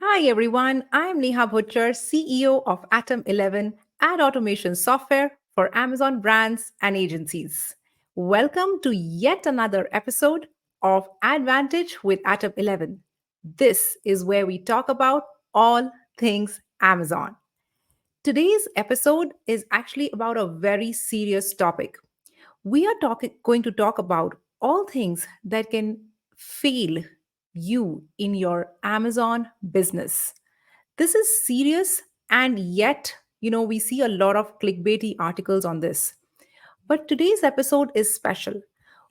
Hi everyone, I'm Neha Butcher, CEO of Atom11, ad automation software for Amazon brands and agencies. Welcome to yet another episode of AdVantage with Atom11. This is where we talk about all things Amazon. Today's episode is actually about a very serious topic. We are going to talk about all things that can fail you in your Amazon business. This is serious, and yet, we see a lot of clickbaity articles on this. But today's episode is special.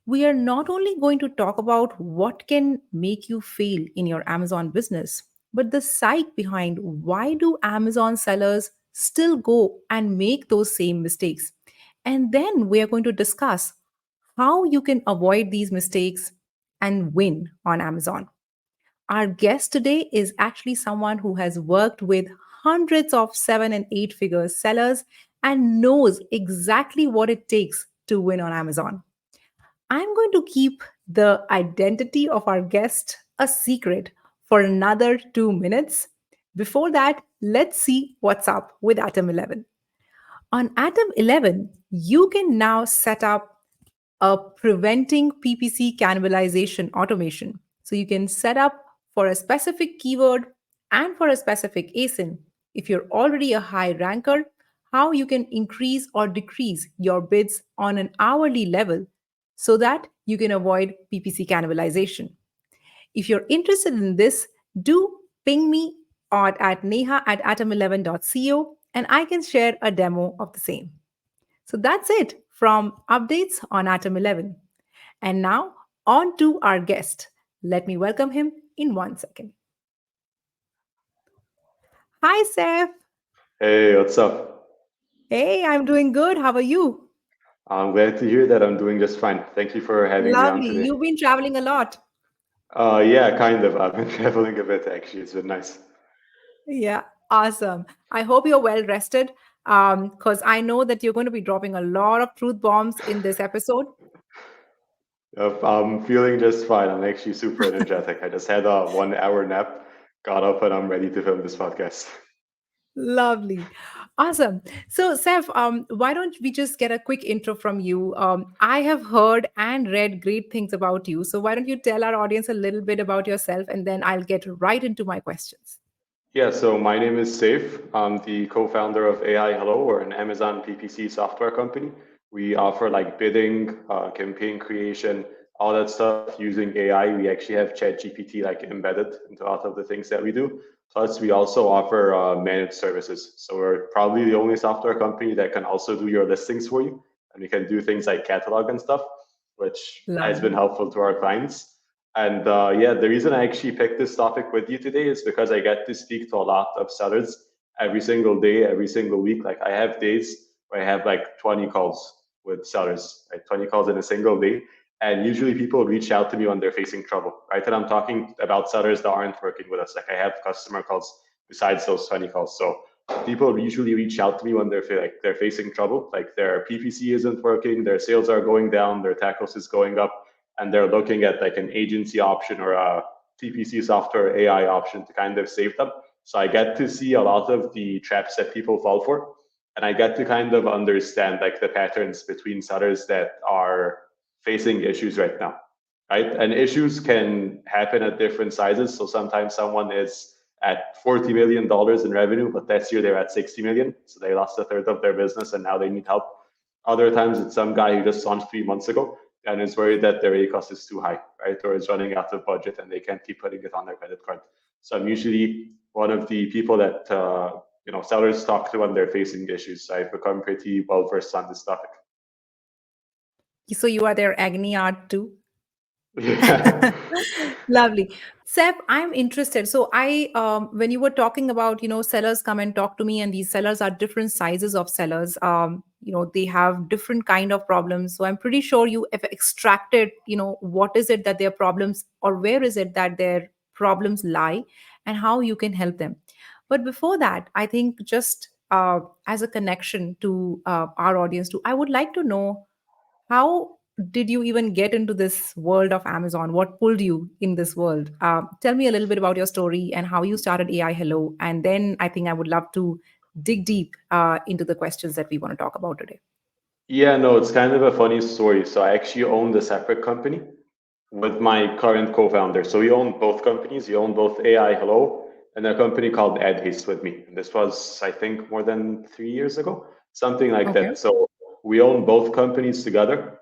We are not only going to talk about what can make you fail in your Amazon business, but the psyche behind why do Amazon sellers still go and make those same mistakes. And then we are going to discuss how you can avoid these mistakes and win on Amazon. Our guest today is actually someone who has worked with hundreds of seven and eight figure sellers and knows exactly what it takes to win on Amazon. I'm going to keep the identity of our guest a secret for another 2 minutes. Before that, let's see what's up with Atom 11. On Atom 11, you can now set up a preventing PPC cannibalization automation. So you can set up for a specific keyword and for a specific ASIN. If you're already a high ranker, how you can increase or decrease your bids on an hourly level so that you can avoid PPC cannibalization. If you're interested in this, do ping me at neha at atom11.co and I can share a demo of the same. So that's it from updates on Atom 11. And now on to our guest. Let me welcome him in 1 second. Hi, Seth. Hey, what's up? Hey, I'm doing good. How are you? I'm glad to hear that I'm doing just fine. Thank you for having me on Lovely. today. You've been traveling a lot. Yeah, kind of. I've been traveling a bit actually. It's been nice. Yeah, awesome. I hope you're well rested because I know that you're going to be dropping a lot of truth bombs in this episode. I'm feeling just fine. I'm actually super energetic. I just had a 1 hour nap, got up, and I'm ready to film this podcast. Lovely. Awesome. So, Seth, why don't we just get a quick intro from you? I have heard and read great things about you. So, why don't you tell our audience a little bit about yourself and then I'll get right into my questions. Yeah, so my name is Saif. I'm the co-founder of AI Hello. We're an Amazon PPC software company. We offer like bidding, campaign creation, all that stuff using AI. We actually have ChatGPT like embedded into a lot of the things that we do. Plus, we also offer managed services. So we're probably the only software company that can also do your listings for you, and we can do things like catalog and stuff, which has been Lovely. helpful to our clients. And yeah, the reason I actually picked this topic with you today is because I get to speak to a lot of sellers every single day, every single week. Like I have days where I have like 20 calls with sellers, like 20 calls in a single day. And usually people reach out to me when they're facing trouble, right? And I'm talking about sellers that aren't working with us. Like I have customer calls besides those 20 calls. So people usually reach out to me when they're facing trouble, like their PPC isn't working, their sales are going down, their tacos is going up, and they're looking at like an agency option or a TPC software AI option to kind of save them. So I get to see a lot of the traps that people fall for, and I get to kind of understand like the patterns between sellers that are facing issues right now, right? And issues can happen at different sizes. So sometimes someone is at $40 million in revenue, but this year they're at 60 million, so they lost a third of their business and now they need help. Other times it's some guy who just launched 3 months ago and is worried that their ACOS is too high, right? Or is running out of budget and they can't keep putting it on their credit card. So I'm usually one of the people that sellers talk to when they're facing issues. So I've become pretty well versed on this topic. So, you are their agony art too? Yeah. Lovely. Seth, I'm interested. So when you were talking about, sellers come and talk to me, and these sellers are different sizes of sellers. They have different kind of problems. So I'm pretty sure you have extracted, what is it that their problems or where is it that their problems lie and how you can help them. But before that, I think just as a connection to our audience too, I would like to know how did you even get into this world of Amazon? What pulled you in this world? Tell me a little bit about your story and how you started AI Hello. And then I think I would love to dig deep into the questions that we want to talk about today. Yeah, no, it's kind of a funny story. So I actually owned a separate company with my current co-founder. So we own both companies. We own both AI Hello and a company called AdHaste with me. And this was, I think, more than 3 years ago, something like Okay. that. So we own both companies together.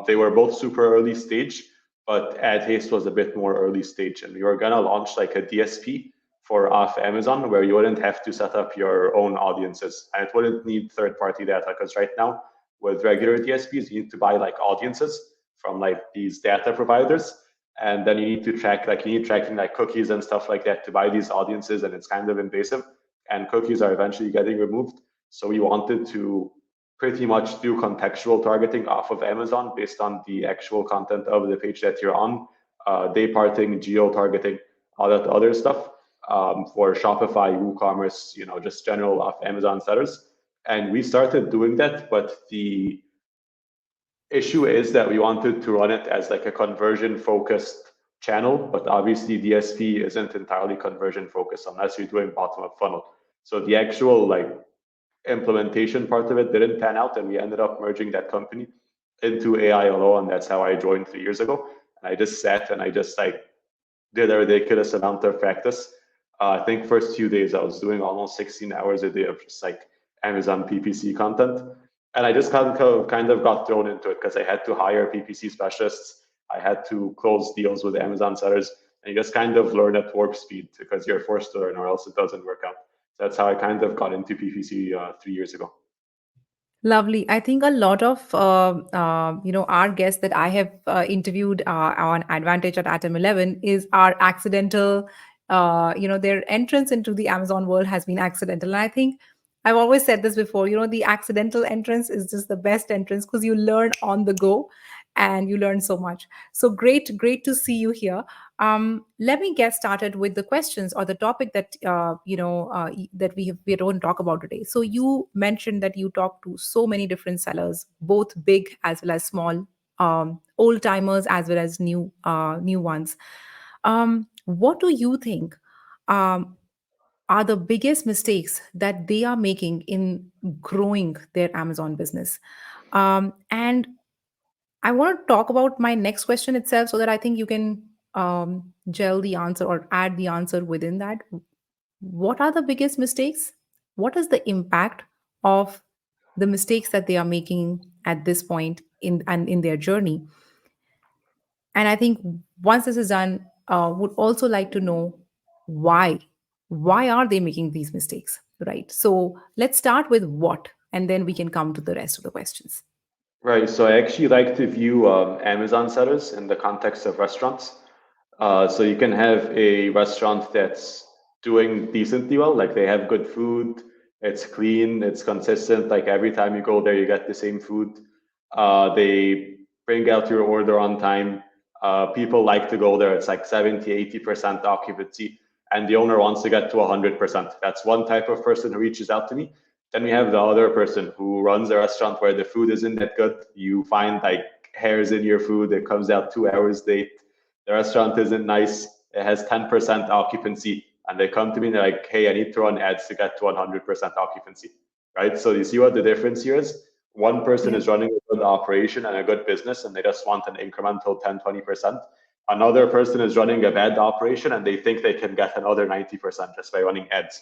They were both super early stage, but AdHaste was a bit more early stage. And we were gonna launch like a DSP for off Amazon where you wouldn't have to set up your own audiences and it wouldn't need third-party data because right now with regular DSPs, you need to buy like audiences from like these data providers. And then you need to track, like you need tracking like cookies and stuff like that to buy these audiences. And it's kind of invasive. And cookies are eventually getting removed. So we wanted to pretty much do contextual targeting off of Amazon based on the actual content of the page that you're on, day parting, geo targeting, all that other stuff for Shopify, WooCommerce, just general off Amazon sellers. And we started doing that, but the issue is that we wanted to run it as like a conversion focused channel, but obviously DSP isn't entirely conversion focused unless you're doing bottom up funnel. So the actual like implementation part of it didn't pan out, and we ended up merging that company into AILO, and that's how I joined 3 years ago. And I just sat and I just like did a ridiculous amount of practice. I think first few days I was doing almost 16 hours a day of just like Amazon PPC content. And I just kind of got thrown into it because I had to hire PPC specialists. I had to close deals with Amazon sellers. And you just kind of learn at warp speed because you're forced to learn or else it doesn't work out. So that's how I kind of got into PPC 3 years ago. Lovely. I think a lot of our guests that I have interviewed on AdVantage at Atom11 is our accidental, their entrance into the Amazon world has been accidental. And I think I've always said this before. The accidental entrance is just the best entrance because you learn on the go, and you learn so much. So great to see you here. Let me get started with the questions or the topic that that we don't talk about today. So you mentioned that you talk to so many different sellers, both big as well as small, old timers as well as new ones. What do you think are the biggest mistakes that they are making in growing their Amazon business? And I want to talk about my next question itself so that I think you can gel the answer or add the answer within that. What are the biggest mistakes? What is the impact of the mistakes that they are making at this point in their journey? And I think once this is done, would also like to know why. Why are they making these mistakes? Right. So let's start with what, and then we can come to the rest of the questions. Right. So I actually like to view Amazon sellers in the context of restaurants. So you can have a restaurant that's doing decently well, like they have good food, it's clean, it's consistent. Like every time you go there, you get the same food. They bring out your order on time. People like to go there. It's like 70, 80% occupancy, and the owner wants to get to 100%. That's one type of person who reaches out to me. Then we have the other person who runs a restaurant where the food isn't that good. You find like hairs in your food. It comes out 2 hours late. The restaurant isn't nice. It has 10% occupancy. And they come to me and they're like, hey, I need to run ads to get to 100% occupancy. Right. So you see what the difference here is? One person Yeah. is running a good operation and a good business and they just want an incremental 10, 20%. Another person is running a bad operation and they think they can get another 90% just by running ads.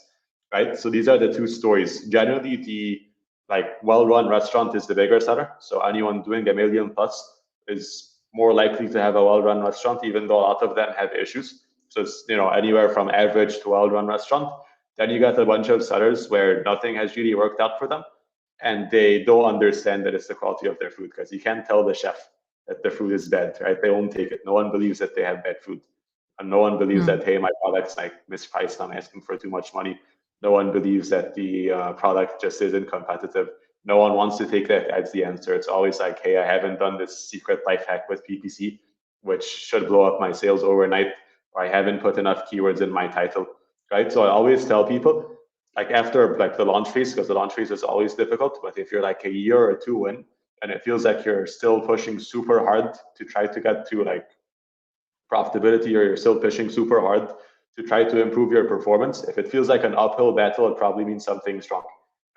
Right. So these are the two stories. Generally, the like well-run restaurant is the bigger seller. So anyone doing a million plus is more likely to have a well-run restaurant, even though a lot of them have issues. So it's anywhere from average to well-run restaurant. Then you got a bunch of sellers where nothing has really worked out for them, and they don't understand that it's the quality of their food because you can't tell the chef that the food is bad, right? They won't take it. No one believes that they have bad food, and no one believes Hmm. that hey, my product's like mispriced. I'm asking for too much money. No one believes that the product just isn't competitive. No one wants to take that as the answer. It's always like, hey, I haven't done this secret life hack with PPC, which should blow up my sales overnight, or I haven't put enough keywords in my title, right? So I always tell people, like after like the launch phase, because the launch phase is always difficult, but if you're like a year or two in, and it feels like you're still pushing super hard to try to get to like profitability, or you're still pushing super hard to try to improve your performance, if it feels like an uphill battle, it probably means something's wrong,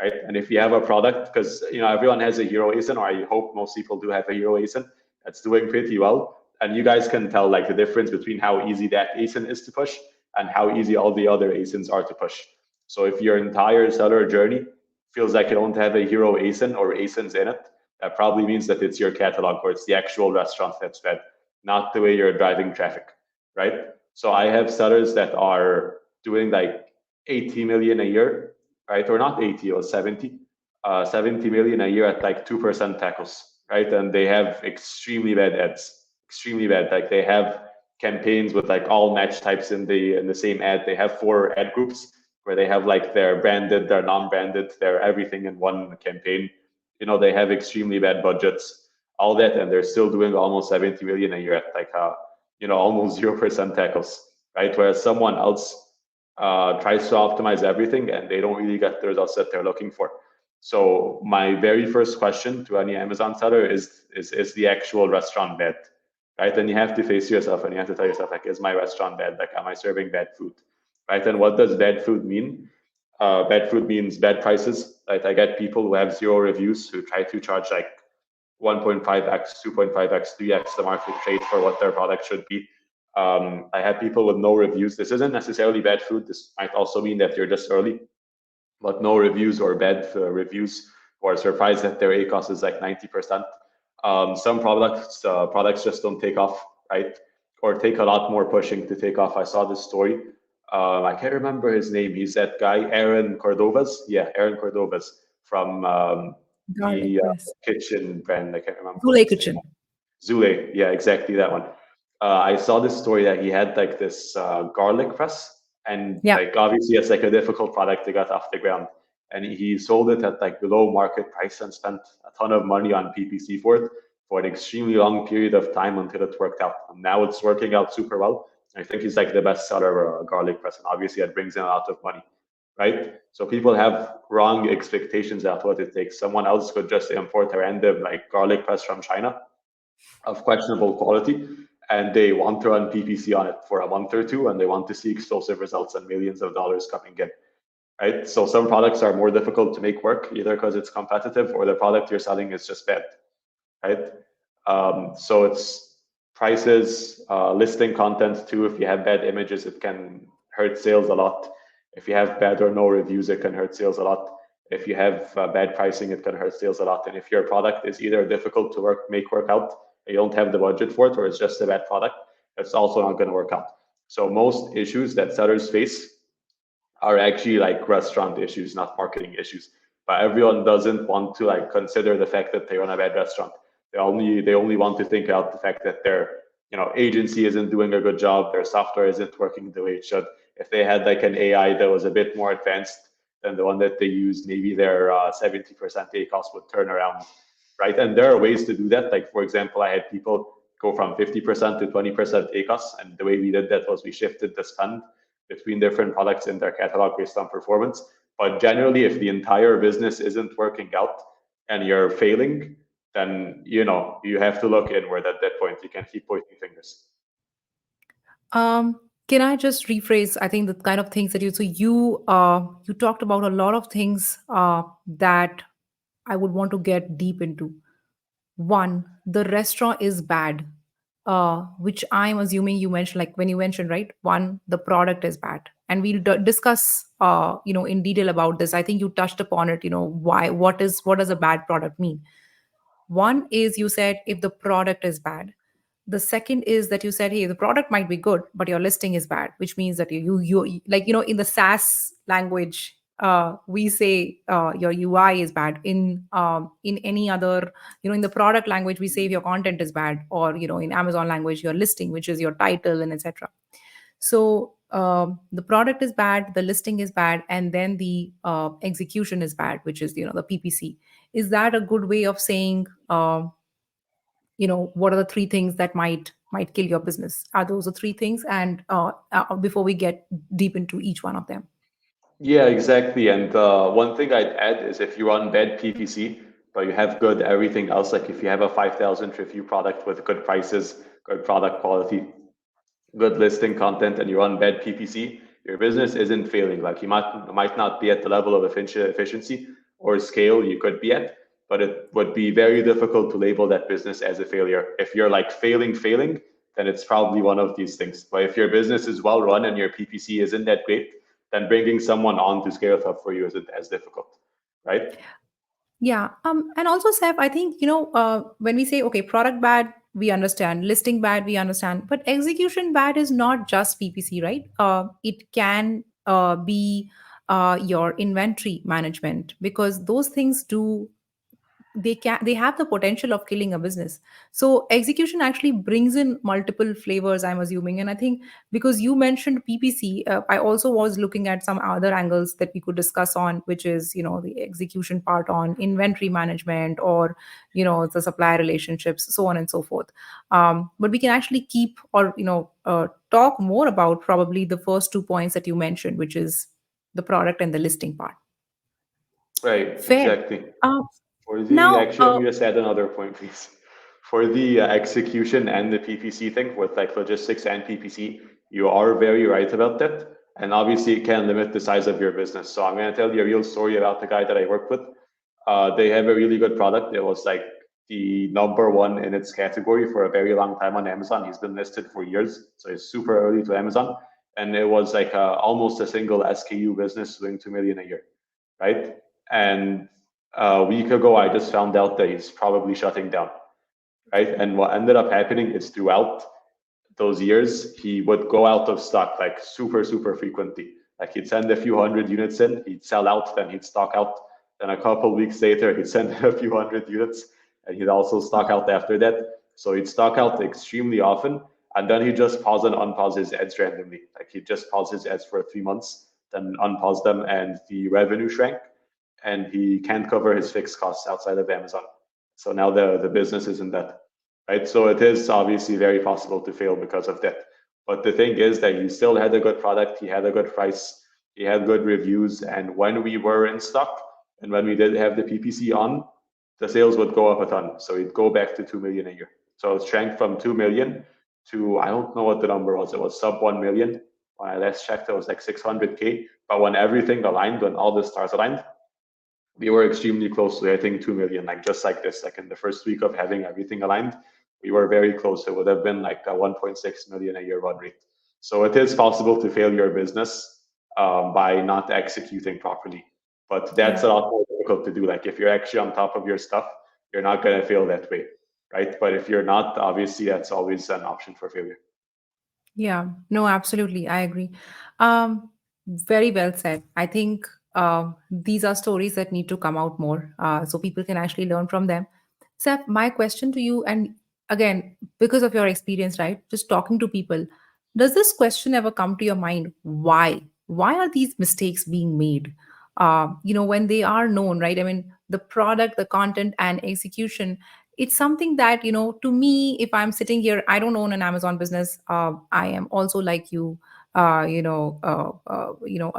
right? And if you have a product, because everyone has a hero ASIN, or I hope most people do have a hero ASIN that's doing pretty well, and you guys can tell like the difference between how easy that ASIN is to push and how easy all the other ASINs are to push. So if your entire seller journey feels like you don't have a hero ASIN or ASINs in it, that probably means that it's your catalog or it's the actual restaurant that's bad, not the way you're driving traffic, right? So I have sellers that are doing like 80 million a year, right? Or not 80 or 70, 70 million a year at like 2% tackles, right? And they have extremely bad ads, extremely bad. Like they have campaigns with like all match types in the same ad. They have 4 ad groups where they have like their branded, their non-branded, their everything in one campaign. They have extremely bad budgets, all that, and they're still doing almost 70 million a year at like almost 0% tackles, right? Whereas someone else tries to optimize everything and they don't really get the results that they're looking for. So my very first question to any Amazon seller is the actual restaurant bad, right? And you have to face yourself and you have to tell yourself, like, is my restaurant bad? Like, am I serving bad food, right? And what does bad food mean? Bad food means bad prices, right? I get people who have 0 reviews who try to charge like 1.5x, 2.5x, 3x the market rate for what their product should be. I had people with no reviews. This isn't necessarily bad food. This might also mean that you're just early, but no reviews or bad reviews, or surprised that their ACOS is like 90%. Some products just don't take off, right? Or take a lot more pushing to take off. I saw this story. I can't remember his name. He's that guy, Aaron Cordovas. Yeah, Aaron Cordovas from Garlic the press. kitchen brand. I can't remember what Zule his name. kitchen. Zule, yeah, exactly that one. I saw this story that he had like this garlic press, and Yeah. like obviously it's like a difficult product to get off the ground, and he sold it at like below market price and spent a ton of money on PPC for it for an extremely long period of time until it worked out. And now it's working out super well. I think he's like the best seller of garlic press, and obviously it brings in a lot of money, right? So people have wrong expectations about what it takes. Someone else could just import a random like garlic press from China of questionable quality, and they want to run PPC on it for a month or two, and they want to see explosive results and millions of dollars coming in, right? So some products are more difficult to make work, either because it's competitive or the product you're selling is just bad, right? So it's prices, listing content too. If you have bad images, it can hurt sales a lot. If you have bad or no reviews, it can hurt sales a lot. If you have bad pricing, it can hurt sales a lot. And if your product is either difficult to make work out, you don't have the budget for it, or it's just a bad product, it's also not going to work out. So most issues that sellers face are actually like restaurant issues, not marketing issues. But everyone doesn't want to like consider the fact that they run a bad restaurant. They only want to think out the fact that their agency isn't doing a good job, their software isn't working the way it should. If they had like an AI that was a bit more advanced than the one that they use, maybe their 70% ACOS would turn around, right? And there are ways to do that. Like for example, I had people go from 50% to 20% ACOS, and the way we did that was we shifted the spend between different products in their catalog based on performance. But generally, if the entire business isn't working out and you're failing, then you have to look inward at that point. You can't keep pointing fingers. Can I just rephrase? I think the kind of things that you talked about a lot of things that I would want to get deep into. One, the restaurant is bad, which I'm assuming you mentioned, like when you mentioned, right? One, the product is bad, and we'll discuss, in detail about this. I think you touched upon it. Why? What does a bad product mean? One is you said if the product is bad. The second is that you said, hey, the product might be good, but your listing is bad, which means that you like, in the SaaS language, we say your UI is bad. In any other, in the product language, we say if your content is bad, or in Amazon language, your listing, which is your title and etc. So the product is bad, the listing is bad, and then the execution is bad, which is the PPC. Is that a good way of saying what are the three things that might kill your business? Are those the three things? And before we get deep into each one of them. Yeah, exactly. And one thing I'd add is if you run bad PPC, but you have good everything else. Like if you have a 5,000 review product with good prices, good product quality, good listing content, and you run bad PPC, your business isn't failing. Like you might not be at the level of efficiency or scale you could be at, but it would be very difficult to label that business as a failure. If you're like failing, then it's probably one of these things. But if your business is well run and your PPC isn't that great, then bringing someone on to scale it up for you isn't as difficult, right? Yeah. And also, Seth, I think, when we say, okay, product bad, we understand, listing bad, we understand, but execution bad is not just PPC, right? It can be your inventory management, because those things do, they have the potential of killing a business. So execution actually brings in multiple flavors, I'm assuming. And I think, because you mentioned PPC, I also was looking at some other angles that we could discuss on, which is, the execution part on inventory management, or the supplier relationships, so on and so forth. But we can actually keep, or talk more about probably the first 2 points that you mentioned, which is the product and the listing part. Right, Fair. exactly. uh, For the Now, actually, let me just add another point, please. For the execution and the PPC thing with like logistics and PPC, you are very right about that. And obviously, it can limit the size of your business. So I'm going to tell you a real story about the guy that I work with. They have a really good product. It was like the number one in its category for a very long time on Amazon. He's been listed for years, so it's super early to Amazon. And it was like almost a single SKU business doing 2 million a year, right? And a week ago, I just found out that he's probably shutting down, right? And what ended up happening is throughout those years, he would go out of stock like super frequently. Like he'd send a few hundred units in, he'd sell out, then he'd stock out. Then a couple weeks later, he'd send a few hundred units, and he'd also stock out after that. So he'd stock out extremely often, and then he'd just pause and unpause his ads randomly. Like he'd just pause his ads for 3 months, then unpause them, and the revenue shrank, and he can't cover his fixed costs outside of Amazon. So now the business isn't that, right? So it is obviously very possible to fail because of that. But the thing is that he still had a good product, he had a good price, he had good reviews, and when we were in stock and when we did have the PPC on, the sales would go up a ton. So it'd go back to 2 million a year. So it shrank from 2 million to, I don't know what the number was. It was sub 1 million. When I last checked, it was like 600K. But when everything aligned, when all the stars aligned, we were extremely close to hitting 2 million, like just like this. Like in the first week of having everything aligned, we were very close. It would have been like a 1.6 million a year run rate. So it is possible to fail your business by not executing properly. But that's yeah. a lot more difficult to do. Like if you're actually on top of your stuff, you're not going to fail that way, right? But if you're not, obviously that's always an option for failure. Yeah, no, absolutely. I agree. Very well said. I think these are stories that need to come out more, so people can actually learn from them. Seth, my question to you, and again, because of your experience, right, just talking to people, does this question ever come to your mind? Why? Why are these mistakes being made? When they are known, right? I mean, the product, the content, and execution, it's something that, to me, if I'm sitting here, I don't own an Amazon business. I am also like you, a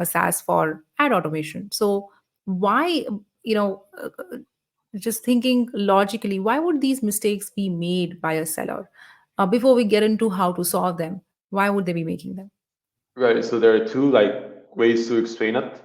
SaaS for ad automation. So why, you know just thinking logically, why would these mistakes be made by a seller? Before we get into how to solve them, why would they be making them? Right. So there are two like ways to explain it.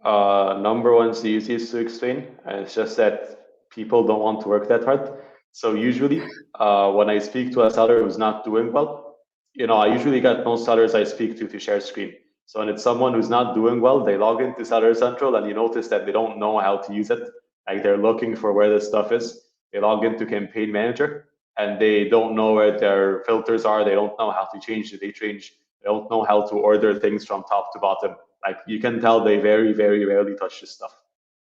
Number one's the easiest to explain, and it's just that people don't want to work that hard. So usually, when I speak to a seller who's not doing well, I usually get most sellers I speak to share screen. So when it's someone who's not doing well, they log into Seller Central, and you notice that they don't know how to use it. Like they're looking for where the stuff is. They log into Campaign Manager, and they don't know where their filters are. They don't know how to change the date range. They don't know how to order things from top to bottom. Like you can tell they very rarely touch this stuff,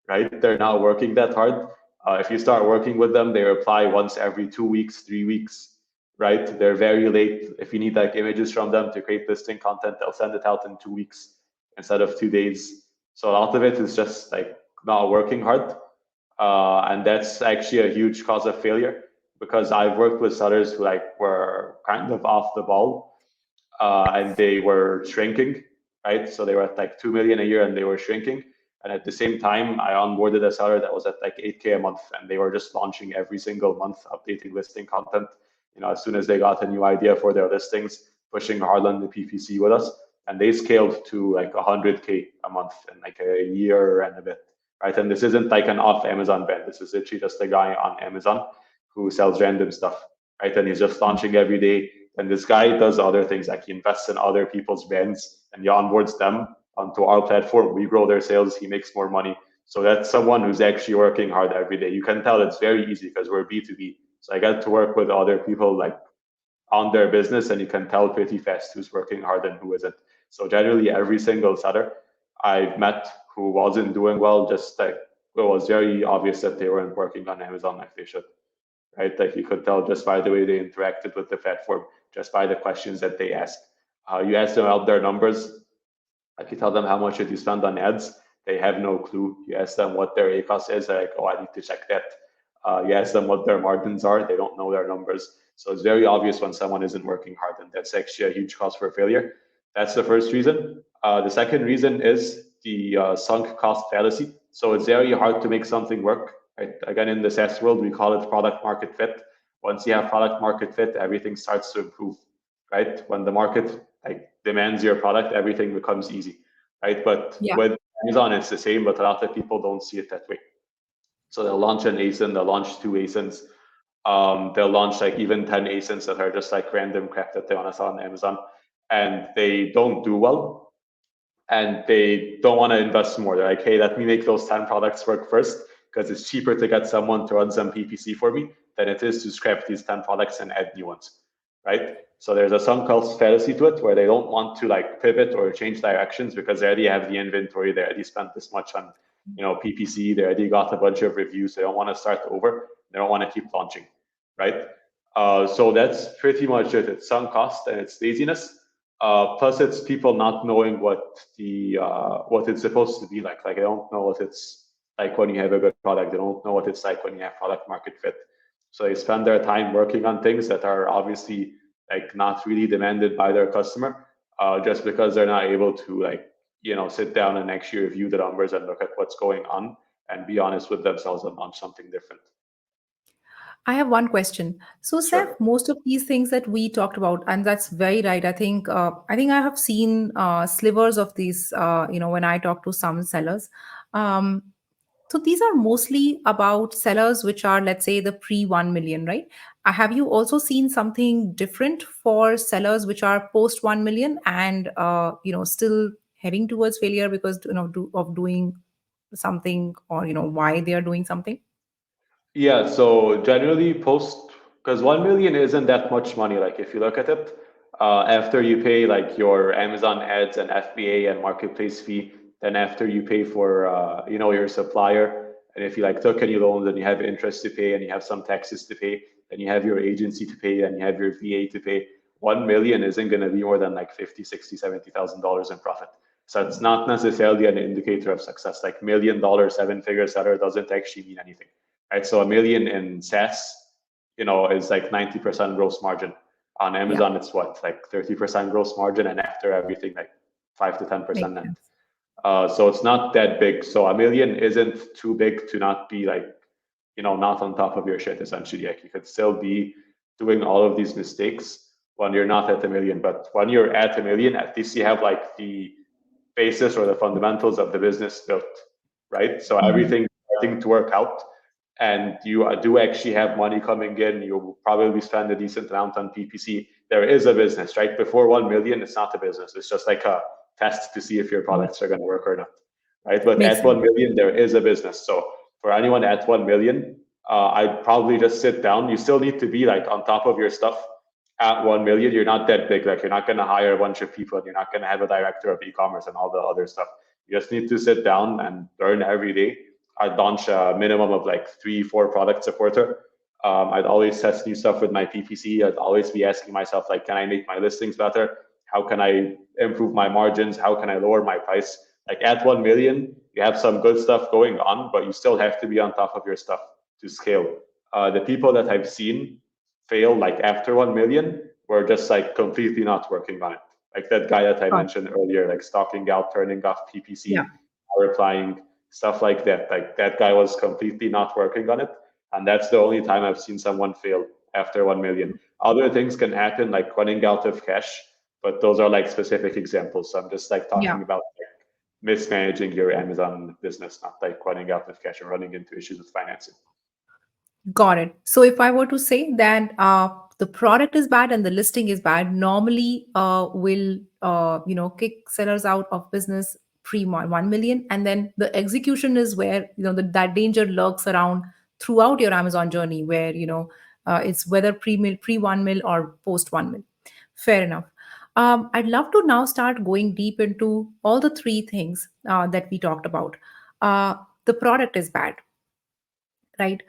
right? They're not working that hard. If you start working with them, they reply once every 2 weeks, 3 weeks, right? They're very late. If you need like images from them to create listing content, they'll send it out in 2 weeks instead of 2 days. So a lot of it is just like not working hard. And that's actually a huge cause of failure because I've worked with sellers who like were kind of off the ball and they were shrinking, right? So they were at like 2 million a year and they were shrinking. And at the same time, I onboarded a seller that was at like 8K a month, and they were just launching every single month, updating listing content. As soon as they got a new idea for their listings, pushing hard on the PPC with us, and they scaled to like 100K a month in like a year and a bit, right? And this isn't like an off Amazon brand. This is literally just a guy on Amazon who sells random stuff, right? And he's just launching every day. And this guy does other things, like he invests in other people's brands and he onboards them onto our platform. We grow their sales, he makes more money. So that's someone who's actually working hard every day. You can tell it's very easy because we're B2B. So I get to work with other people like on their business, and you can tell pretty fast who's working hard and who isn't. So generally, every single seller I've met who wasn't doing well, just like it was very obvious that they weren't working on Amazon like they should, right? Like you could tell just by the way they interacted with the platform, just by the questions that they asked. You ask them about their numbers, like you tell them how much did you spend on ads, they have no clue. You ask them what their ACOS is, they're like, oh, I need to check that. You ask them what their margins are, they don't know their numbers. So it's very obvious when someone isn't working hard, and that's actually a huge cause for failure. That's the first reason. The second reason is the sunk cost fallacy. So it's very hard to make something work. Right? Again, in the SaaS world, we call it product market fit. Once you have product market fit, everything starts to improve, right? When the market like demands your product, everything becomes easy, right? But Yeah. with Amazon, it's the same, but a lot of people don't see it that way. So they'll launch an ASIN, they'll launch two ASINs, they'll launch like even 10 ASINs that are just like random crap that they want to sell on Amazon, and they don't do well, and they don't want to invest more. They're like, hey, let me make those 10 products work first, because it's cheaper to get someone to run some PPC for me than it is to scrap these 10 products and add new ones, right? So there's a sunk cost fallacy to it, where they don't want to like pivot or change directions because they already have the inventory, they already spent this much on PPC, they already got a bunch of reviews, they don't want to start over, they don't want to keep launching, right? So that's pretty much it. It's sunk cost and it's laziness. Plus, it's people not knowing what it's supposed to be like. Like, I don't know what it's like when you have a good product. They don't know what it's like when you have product market fit. So they spend their time working on things that are obviously like not really demanded by their customer, just because they're not able to like sit down and actually review the numbers and look at what's going on and be honest with themselves and launch something different. I have one question. So, Seth, Sure. most of these things that we talked about, and that's very right. I think I have seen slivers of these. When I talk to some sellers, um, so these are mostly about sellers which are, let's say, the pre 1 million, right? Have you also seen something different for sellers which are post 1 million and still heading towards failure because of doing something, or why they are doing something? Yeah, so generally post, because 1 million isn't that much money. Like if you look at it, after you pay like your Amazon ads and FBA and marketplace fee, then after you pay for your supplier, and if you like took any loans and you have interest to pay and you have some taxes to pay, then you have your agency to pay and you have your VA to pay, 1 million isn't going to be more than like 50, 60, $70,000 in profit. So it's not necessarily an indicator of success. Like $1 million, seven-figure seller doesn't actually mean anything, right? So a million in SaaS, is like 90% gross margin. On Yeah, Amazon, it's what, like 30% gross margin, and after everything, like 5 to 10% makes net. sense. So it's not that big. So a million isn't too big to not be like, not on top of your shit, essentially. Like you could still be doing all of these mistakes when you're not at a million. But when you're at a million, at least you have like the basis or the fundamentals of the business built, right? So Mhm. everything starting to work out, and you do actually have money coming in. You'll probably spend a decent amount on PPC. There is a business, right? Before 1 million, it's not a business. It's just like a test to see if your Yeah, products are going to work or not, right? But makes at sense. 1 million, there is a business. So for anyone at 1 million, I'd probably just sit down. You still need to be like on top of your stuff at 1 million. You're not that big. Like you're not going to hire a bunch of people and you're not going to have a director of e-commerce and all the other stuff. You just need to sit down and learn every day. I'd launch a minimum of like 3, 4 products a quarter. I'd always test new stuff with my PPC. I'd always be asking myself, like, can I make my listings better? How can I improve my margins? How can I lower my price? Like at 1 million, you have some good stuff going on, but you still have to be on top of your stuff to scale. The people that I've seen fail like after 1 million were just like completely not working on it. Like that guy that I Got it. mentioned earlier, like stalking out, turning off Yeah. PPC, replying. stuff like that. Like that guy was completely not working on it, and that's the only time I've seen someone fail after 1 million. Other things can happen, like running out of cash, but those are like specific examples. So I'm just like Yeah. talking about like mismanaging your Amazon business, not like running out of cash or running into issues with financing. Got it. So if I were to say that the product is bad and the listing is bad, normally will kick sellers out of business pre 1 million, and then the execution is where that danger lurks around throughout your Amazon journey, where it's whether pre 1 mil or post 1 mil. Fair enough. I'd love to now start going deep into all the three things that we talked about. Uh, the product is bad, right?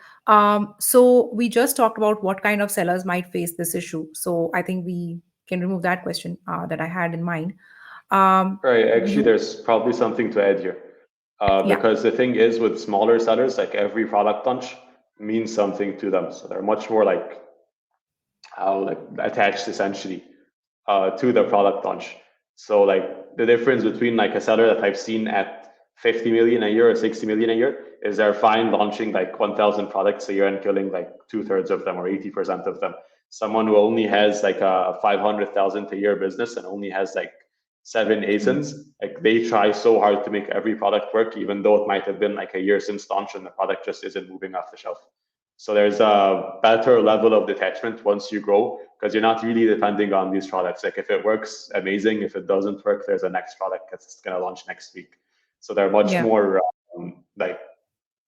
So we just talked about what kind of sellers might face this issue. So I think we can remove that question that I had in mind. Right. Actually, You, there's probably something to add here. yeah, Because the thing is with smaller sellers, like every product launch means something to them. So they're much more like how like attached essentially to the product launch. So like the difference between like a seller that I've seen at 50 million a year or 60 million a year is they're fine launching like 1,000 products a year and killing like 2/3 of them or 80% of them. Someone who only has like a 500,000 a year business and only has like seven mm, ASINs, like they try so hard to make every product work, even though it might have been like a year since launch and the product just isn't moving off the shelf. So there's a better level of detachment once you grow because you're not really depending on these products. Like if it works, amazing. If it doesn't work, there's a next product that's going to launch next week. So they're much yeah, more like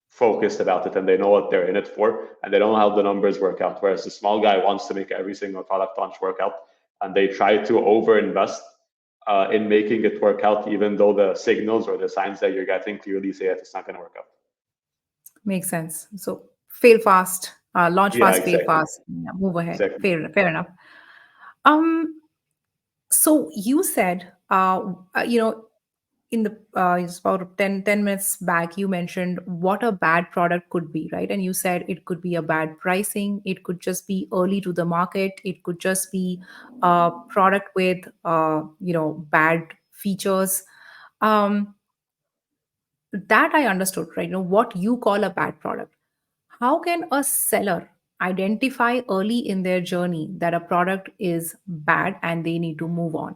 focused about it and they know what they're in it for and they know how the numbers work out. Whereas the small guy wants to make every single product launch work out and they try to over invest in making it work out, even though the signals or the signs that you're getting clearly say that it's not going to work out. makes sense. So fail fast, launch Yeah, fast, fail exactly. fast, yeah, move ahead. Exactly. Fair enough. Um, so you said, in the it's about ten minutes back you mentioned what a bad product could be, right? And you said it could be a bad pricing, it could just be early to the market, it could just be a product with bad features. um that I understood, right? What you call a bad product. How can a seller identify early in their journey that a product is bad and they need to move on?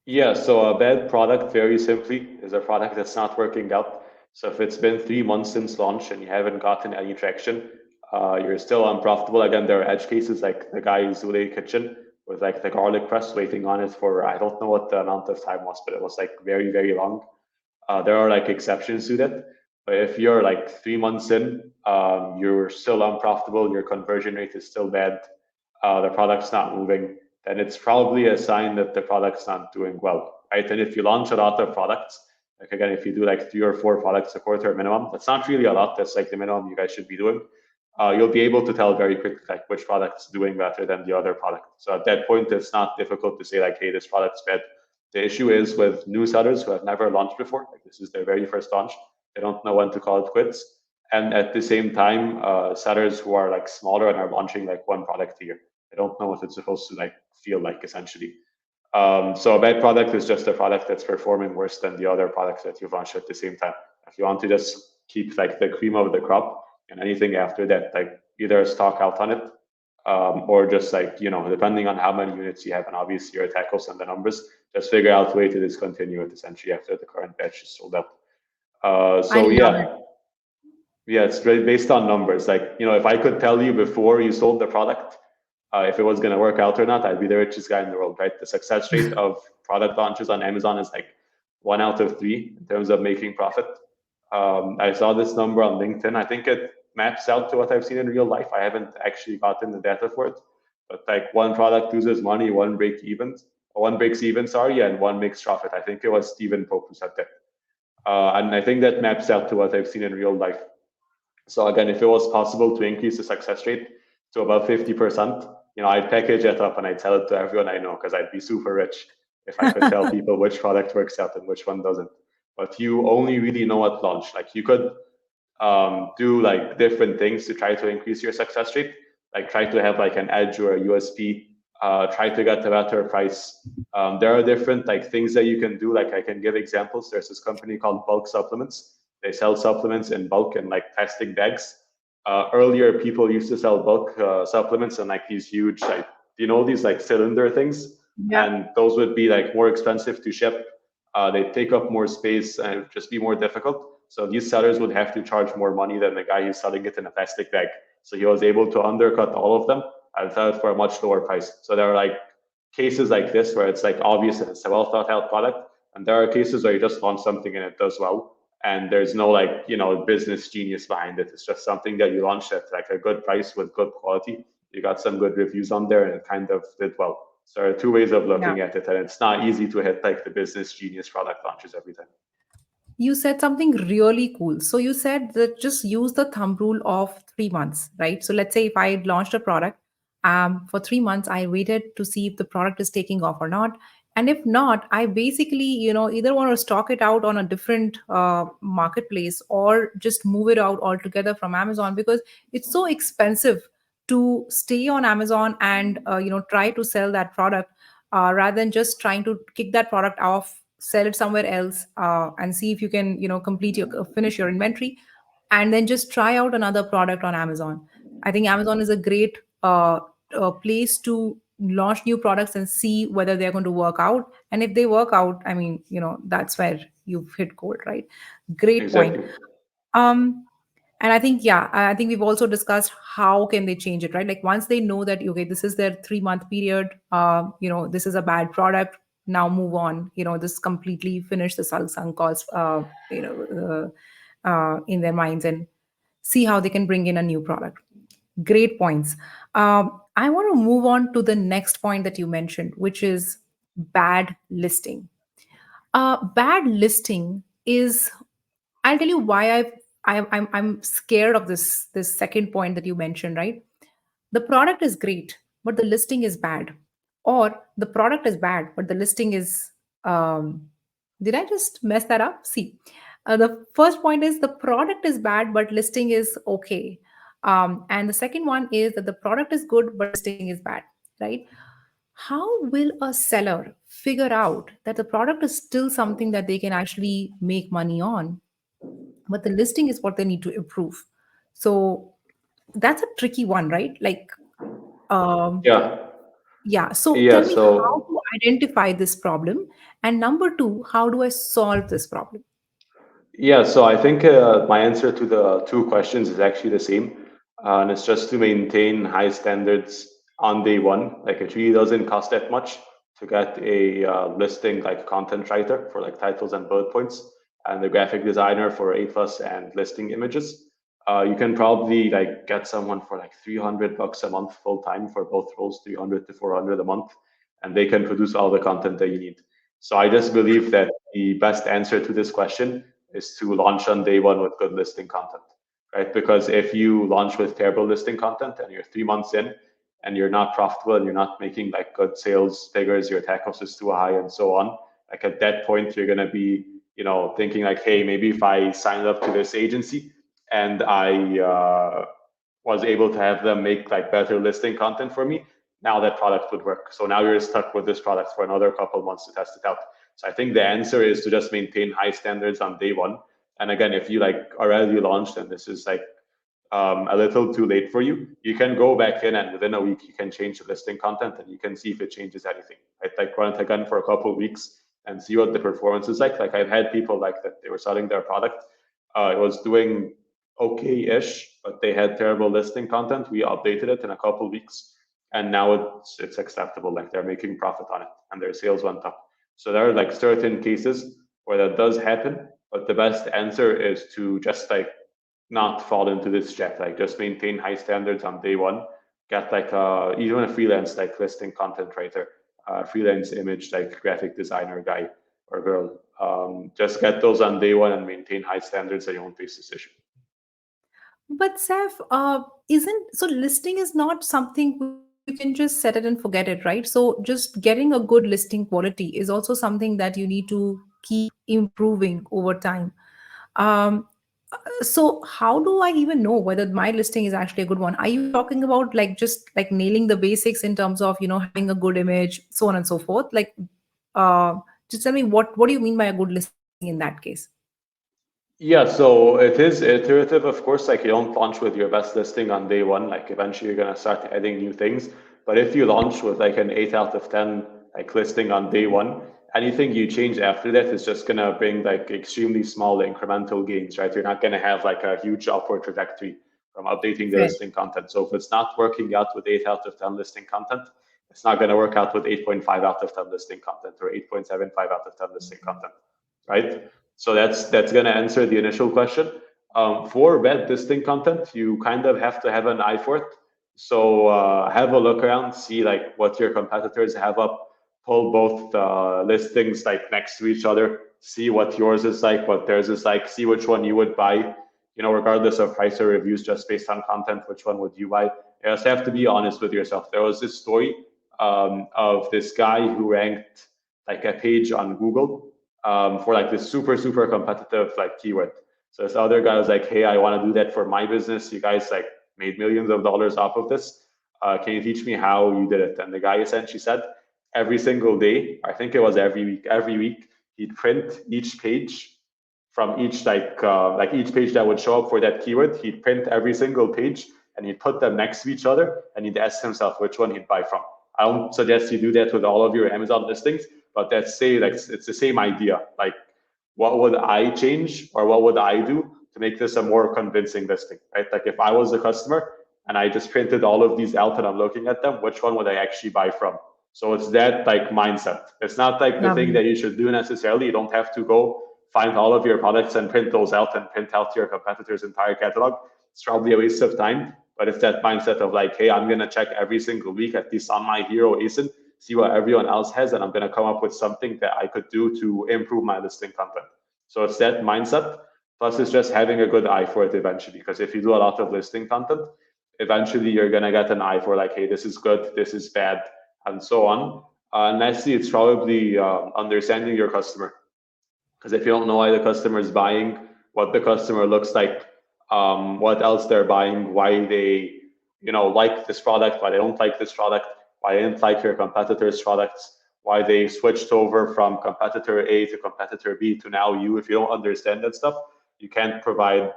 Yeah, so a bad product, very simply, is a product that's not working out. So if it's been 3 months since launch and you haven't gotten any traction, you're still unprofitable. Again, there are edge cases like the guy in Zule Kitchen with like the garlic press waiting on it for I don't know what the amount of time was, but it was like very, very long. There are like exceptions to that. But if you're like 3 months in, you're still unprofitable, your conversion rate is still bad, the product's not moving, then it's probably a sign that the product's not doing well, right? And if you launch a lot of products, like again, if you do like 3 or 4 products a quarter minimum, that's not really a lot. That's like the minimum you guys should be doing. You'll be able to tell very quickly like which product's doing better than the other product. So at that point, it's not difficult to say like, hey, this product's bad. The issue is with new sellers who have never launched before, like this is their very first launch. They don't know when to call it quits. And at the same time, sellers who are like smaller and are launching like one product a year. They don't know what it's supposed to like feel like essentially. So a bad product is just a product that's performing worse than the other products that you've launched at the same time. If you want to just keep like the cream of the crop and anything after that, like either stock out on it or just like, depending on how many units you have and obviously your tackles and the numbers, just figure out a way to discontinue it essentially after the current batch is sold out. I So love it. yeah, yeah, it's based on numbers. Like, if I could tell you before you sold the product, if it was going to work out or not, I'd be the richest guy in the world, right? The success rate of product launches on Amazon is like 1 out of 3 in terms of making profit. I saw this number on LinkedIn. I think it maps out to what I've seen in real life. I haven't actually gotten the data for it, but like one product loses money, one breaks even, sorry, and one makes profit. I think it was Stephen Pope who said that. And I think that maps out to what I've seen in real life. So again, if it was possible to increase the success rate to above 50%, I'd package it up and I'd sell it to everyone I know because I'd be super rich if I could tell people which product works out and which one doesn't. But you only really know at launch. Like you could do like different things to try to increase your success rate, like try to have like an edge or a USP, try to get a better price. There are different like things that you can do. Like I can give examples. There's this company called Bulk Supplements. They sell supplements in bulk in like plastic bags. Earlier, people used to sell bulk supplements in like these huge, like, you know, these like cylinder things, Yeah. and those would be like more expensive to ship. They take up more space and it'd just be more difficult. So these sellers would have to charge more money than the guy who's selling it in a plastic bag. So he was able to undercut all of them and sell it for a much lower price. So there are like cases like this where it's like obvious and it's a well thought out product, and there are cases where you just launch something and it does well, and there's no like, you know, business genius behind it. It's just something that you launched at like a good price with good quality. You got some good reviews on there and it kind of did well. So there are two ways of Yeah. looking at it, and it's not easy to hit like the business genius product launches every time. You said something really cool. So you said that just use the thumb rule of 3 months, right? So let's say if I launched a product, for 3 months, I waited to see if the product is taking off or not. And if not, I basically, either want to stock it out on a different marketplace or just move it out altogether from Amazon because it's so expensive to stay on Amazon and, try to sell that product rather than just trying to kick that product off, sell it somewhere else, and see if you can, finish your inventory, and then just try out another product on Amazon. I think Amazon is a great place to launch new products and see whether they're going to work out. And if they work out, I mean, that's where you've hit gold, right? Great point. Exactly. Um, and I think, yeah, I think we've also discussed how can they change it, right? Like once they know that, okay, this is their 3 month period, this is a bad product, now move on, this completely finish the sunk cost, in their minds and see how they can bring in a new product. Great points. I want to move on to the next point that you mentioned, which is bad listing. Bad listing is, I'll tell you why I'm scared of this second point that you mentioned, right? The product is great, but the listing is bad, or the product is bad, but the listing is. Did I just mess that up? See, the first point is the product is bad, but listing is okay, and the second one is that the product is good, but listing is bad, right? How will a seller figure out that the product is still something that they can actually make money on, but the listing is what they need to improve? So that's a tricky one, right? Like, um, Yeah. yeah. So Yeah. tell me how So to identify this problem, and number two, how do I solve this problem? yeah, so I think my answer to the two questions is actually the same. And it's just to maintain high standards on day one. Like it really doesn't cost that much to get a listing like content writer for like titles and bullet points, and the graphic designer for A plus and listing images. You can probably like get someone for like 300 bucks a month full time for both roles, 300 to 400 a month, and they can produce all the content that you need. So I just believe that the best answer to this question is to launch on day one with good listing content, right? Because if you launch with terrible listing content and you're 3 months in and you're not profitable and you're not making like good sales figures, your tech cost is too high and so on, like at that point, you're going to be, thinking like, hey, maybe if I signed up to this agency and I was able to have them make like better listing content for me, now that product would work. So now you're stuck with this product for another couple months to test it out. So I think the answer is to just maintain high standards on day one. And again, if you like already launched and this is like a little too late for you, you can go back in and within a week you can change the listing content and you can see if it changes anything. Right? Like run it again for a couple of weeks and see what the performance is like. Like I've had people like that, they were selling their product. It was doing okay-ish, but they had terrible listing content. We updated it in a couple of weeks and now it's acceptable. Like they're making profit on it and their sales went up. So there are like certain cases where that does happen, but the best answer is to just like not fall into this trap. Like just maintain high standards on day one. Get like even a freelance like listing content writer, freelance image like graphic designer guy or girl. Just get those on day one and maintain high standards so you won't face this issue. But Saf, isn't so listing is not something which you can just set it and forget it, right? So just getting a good listing quality is also something that you need to keep improving over time. Um, so how do I even know whether my listing is actually a good one? Are you talking about like just like nailing the basics in terms of having a good image, so on and so forth? Like, uh, just tell me what do you mean by a good listing in that case? Yeah, so it is iterative, of course. Like you don't launch with your best listing on day one. Like eventually you're gonna start adding new things. But if you launch with like an 8 out of 10 like listing on day one, anything you change after that is just gonna bring like extremely small incremental gains, right? You're not gonna have like a huge upward trajectory from updating the Fair. listing content. So if it's not working out with 8 out of 10 listing content, it's not gonna work out with 8.5 out of 10 listing content or 8.75 out of 10 listing content, right? So that's going to answer the initial question. For bad listing content, you kind of have to have an eye for it. So have a look around, see like what your competitors have up, pull both listings like next to each other, see what yours is like, what theirs is like, see which one you would buy. You know, regardless of price or reviews, just based on content, which one would you buy? You just have to be honest with yourself. There was this story of this guy who ranked like a page on Google for like this super competitive like keyword. So this other guy was like, hey, I want to do that for my business. You guys like made millions of dollars off of this. Can you teach me how you did it? And the guy essentially said, every single day, I think it was every week, he'd print each page from each like each page that would show up for that keyword. He'd print every single page and he'd put them next to each other and he'd ask himself which one he'd buy from. I don't suggest you do that with all of your Amazon listings, but let's say like it's the same idea. Like, what would I change or what would I do to make this a more convincing listing, right? Like if I was a customer and I just printed all of these out and I'm looking at them, which one would I actually buy from? So it's that like mindset. It's not like the thing Lovely. that you should do necessarily. You don't have to go find all of your products and print those out and print out your competitor's entire catalog. It's probably a waste of time, but it's that mindset of like, hey, I'm gonna check every single week, at least on my hero ASIN, see what everyone else has, and I'm gonna come up with something that I could do to improve my listing content. So it's that mindset. Plus, it's just having a good eye for it eventually. Because if you do a lot of listing content, eventually you're gonna get an eye for like, hey, this is good, this is bad, and so on. And lastly, it's probably understanding your customer. Because if you don't know why the customer is buying, what the customer looks like, what else they're buying, why they, like this product, why they don't like this product, why they didn't like your competitor's products, why they switched over from competitor A to competitor B to now you. If you don't understand that stuff, you can't provide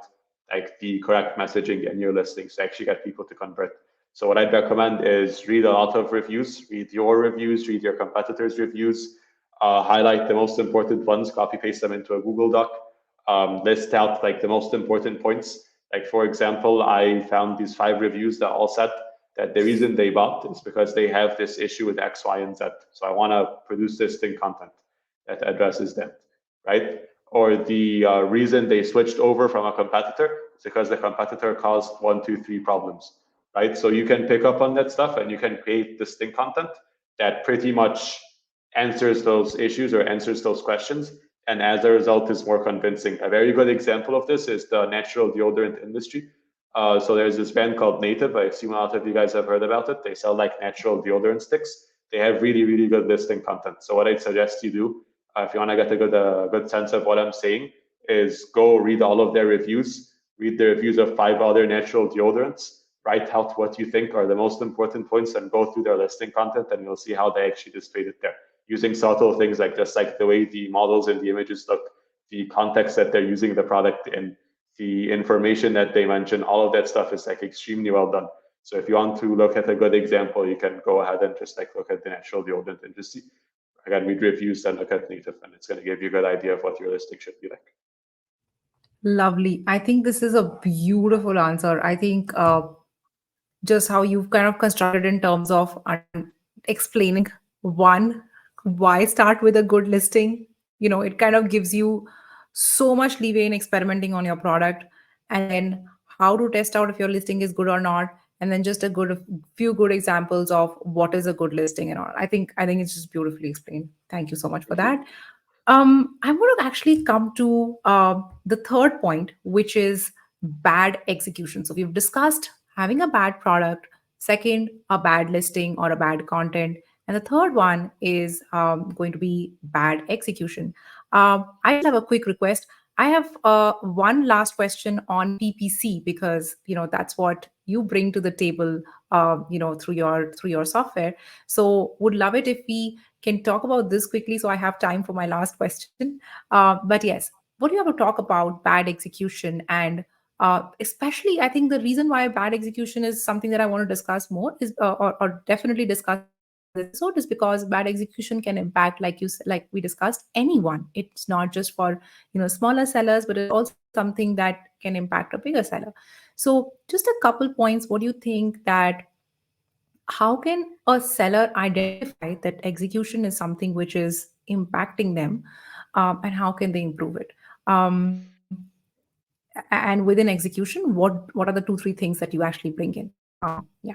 like the correct messaging in your listings to actually get people to convert. So what I'd recommend is read a lot of reviews, read your reviews, read your competitors' reviews, highlight the most important ones, copy paste them into a Google Doc, list out like the most important points. Like for example, I found these 5 reviews that all said that the reason they bought is because they have this issue with X, Y, and Z. So I want to produce this thing content that addresses that, right? Or the reason they switched over from a competitor is because the competitor caused 1, 2, 3 problems, right? So you can pick up on that stuff and you can create distinct content that pretty much answers those issues or answers those questions, and as a result is more convincing. A very good example of this is the natural deodorant industry. So there's this brand called Native. I assume a lot of you guys have heard about it. They sell like natural deodorant sticks. They have really good listing content. So what I'd suggest you do, if you want to get a good sense of what I'm saying, is go read all of their reviews, read the reviews of 5 other natural deodorants, write out what you think are the most important points, and go through their listing content, and you'll see how they actually displayed it there, using subtle things like just like the way the models and the images look, the context that they're using the product in, the information that they mention. All of that stuff is like extremely well done. So if you want to look at a good example, you can go ahead and just like look at the natural deodorant industry. Again, read reviews and look at Native, and it's going to give you a good idea of what your listing should be like. Lovely. I think this is a beautiful answer. I think just how you've kind of constructed in terms of explaining one, why start with a good listing. It kind of gives you so much leeway in experimenting on your product, and then how to test out if your listing is good or not, and then just a few good examples of what is a good listing and all. I think it's just beautifully explained. Thank you so much for Thank you. that. I want to actually come to the third point, which is bad execution. So we've discussed having a bad product, second, a bad listing or a bad content, and the third one is going to be bad execution. I just have a quick request. I have one last question on PPC, because that's what you bring to the table, through your software. So would love it if we can talk about this quickly so I have time for my last question. But yes, what do you have to talk about bad execution? And especially, I think the reason why bad execution is something that I want to discuss more is, or definitely discuss in this episode, is because bad execution can impact, like we discussed, anyone. It's not just for smaller sellers, but it's also something that can impact a bigger seller. So, just a couple points. What do you think that how can a seller identify that execution is something which is impacting them, and how can they improve it? um, and within execution, what are the two three things that you actually bring in? Yeah.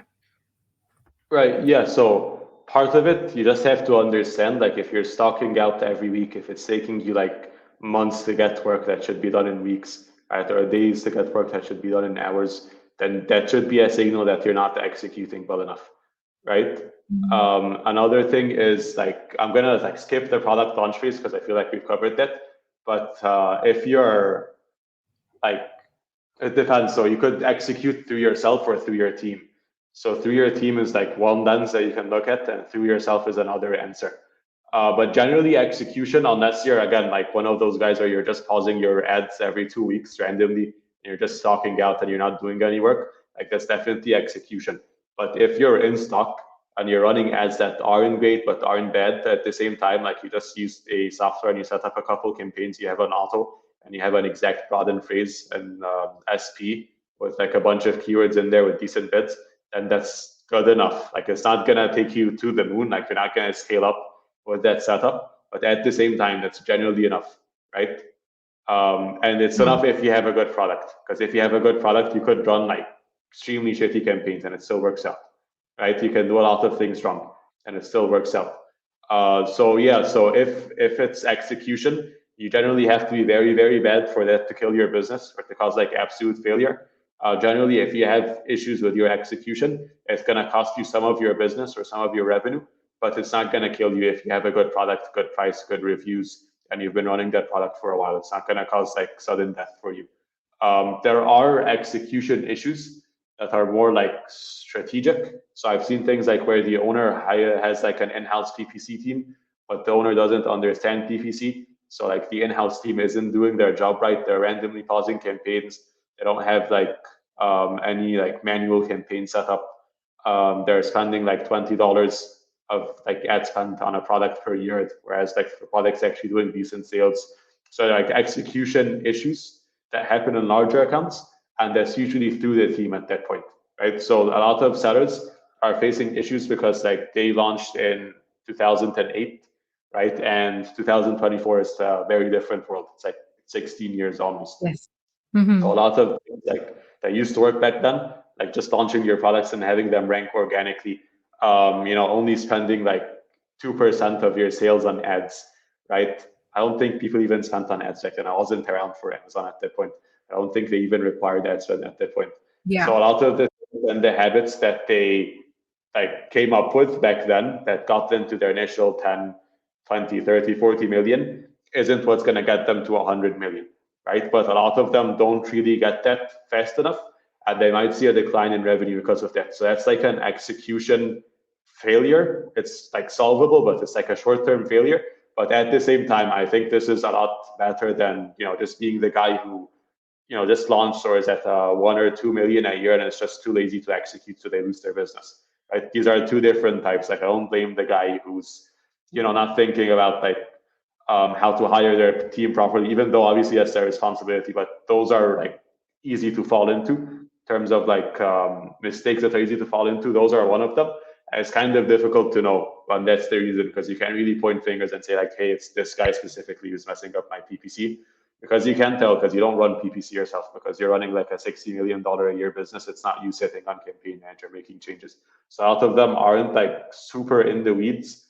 Right. Yeah. So part of it, you just have to understand, like if you're stocking out every week, if it's taking you like months to get work that should be done in weeks, right, or days to get work that should be done in hours, then that should be a signal that you're not executing well enough, right? Mhm. Another thing is like I'm gonna like skip the product launch phase because I feel like we've covered that. But if you're like it depends. So you could execute through yourself or through your team. So through your team is like one lens that you can look at, and through yourself is another answer. But generally, execution, unless you're again like one of those guys where you're just pausing your ads every 2 weeks randomly, and you're just stocking out and you're not doing any work, like that's definitely execution. But if you're in stock and you're running ads that aren't great but aren't bad at the same time, like you just use a software and you set up a couple campaigns, you have an auto and you have an exact broadened phrase and SP with like a bunch of keywords in there with decent bids, then that's good enough. Like it's not gonna take you to the moon. Like you're not gonna scale up with that setup, but at the same time, that's generally enough, right? And it's enough if you have a good product. Because if you have a good product, you could run like extremely shitty campaigns and it still works out, right? You can do a lot of things wrong and it still works out. So yeah, so if it's execution, you generally have to be very very bad for that to kill your business or to cause like absolute failure. Generally, if you have issues with your execution, it's gonna cost you some of your business or some of your revenue, but it's not gonna kill you if you have a good product, good price, good reviews, and you've been running that product for a while. It's not gonna cause like sudden death for you. There are execution issues that are more like strategic. So I've seen things like where the owner has like an in-house PPC team, but the owner doesn't understand PPC. So like the in-house team isn't doing their job right. They're randomly pausing campaigns. They don't have like any like manual campaign setup. They're spending like $20 of like ad spend on a product per year, whereas like the product's actually doing decent sales. So like execution issues that happen in larger accounts, and that's usually through the team at that point, right? So a lot of sellers are facing issues because like they launched in 2008, right? And 2024 is a very different world. It's like 16 years almost. Yes. Hmm. So a lot of things like that used to work back then, like just launching your products and having them rank organically, only spending like 2% of your sales on ads, right? I don't think people even spent on ads back then. I wasn't around for Amazon at that point. I don't think they even required ad spend at that point. So Yeah. a lot of the and the habits that they like came up with back then that got them to their initial 10, 20, 30, 40 million isn't what's going to get them to 100 million, right? But a lot of them don't really get that fast enough, and they might see a decline in revenue because of that. So that's like an execution failure. It's like solvable, but it's like a short-term failure. But at the same time, I think this is a lot better than just being the guy who just launched or is at 1 or 2 million a year and it's just too lazy to execute, so they lose their business. Right? These are two different types. Like I don't blame the guy who's not thinking about like how to hire their team properly, even though obviously that's their responsibility. But those are like easy to fall into in terms of like mistakes that are easy to fall into. Those are one of them. And it's kind of difficult to know, and that's the reason because you can't really point fingers and say like, hey, it's this guy specifically who's messing up my PPC, because you can tell because you don't run PPC yourself because you're running like a $60 million a year business. It's not you sitting on campaign manager making changes. So a lot of them aren't like super in the weeds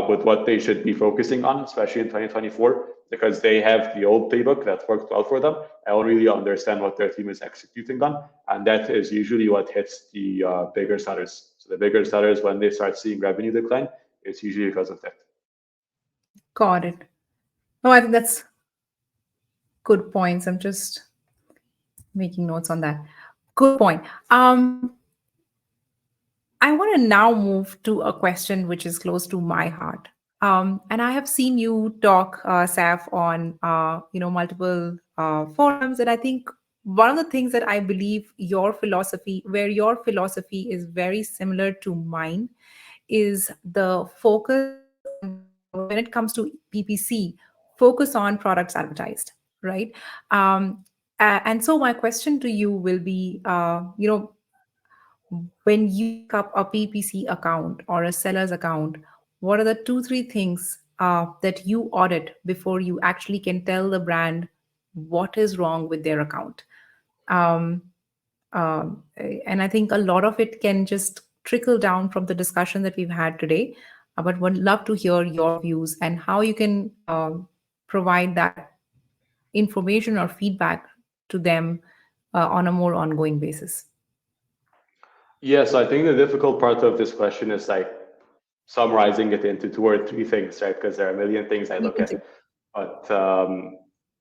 with what they should be focusing on, especially in 2024, because they have the old playbook that worked well for them. I don't really understand what their team is executing on, and that is usually what hits the bigger sellers. So the bigger sellers, when they start seeing revenue decline, it's usually because of that. Got it. No, I think that's good points. I'm just making notes on that. Good point. I want to now move to a question which is close to my heart. And I have seen you talk, Saf, on multiple forums, and I think one of the things that I believe your philosophy, where your philosophy is very similar to mine, is the focus on, when it comes to PPC, focus on products advertised, right? Um, and so my question to you will be, when you pick up a PPC account or a seller's account, what are the two, three things that you audit before you actually can tell the brand what is wrong with their account? Um, and I think a lot of it can just trickle down from the discussion that we've had today. But would love to hear your views and how you can provide that information or feedback to them on a more ongoing basis. Yeah, so I think the difficult part of this question is like summarizing it into two or three things, right? Because there are a million things I You look can at. say. But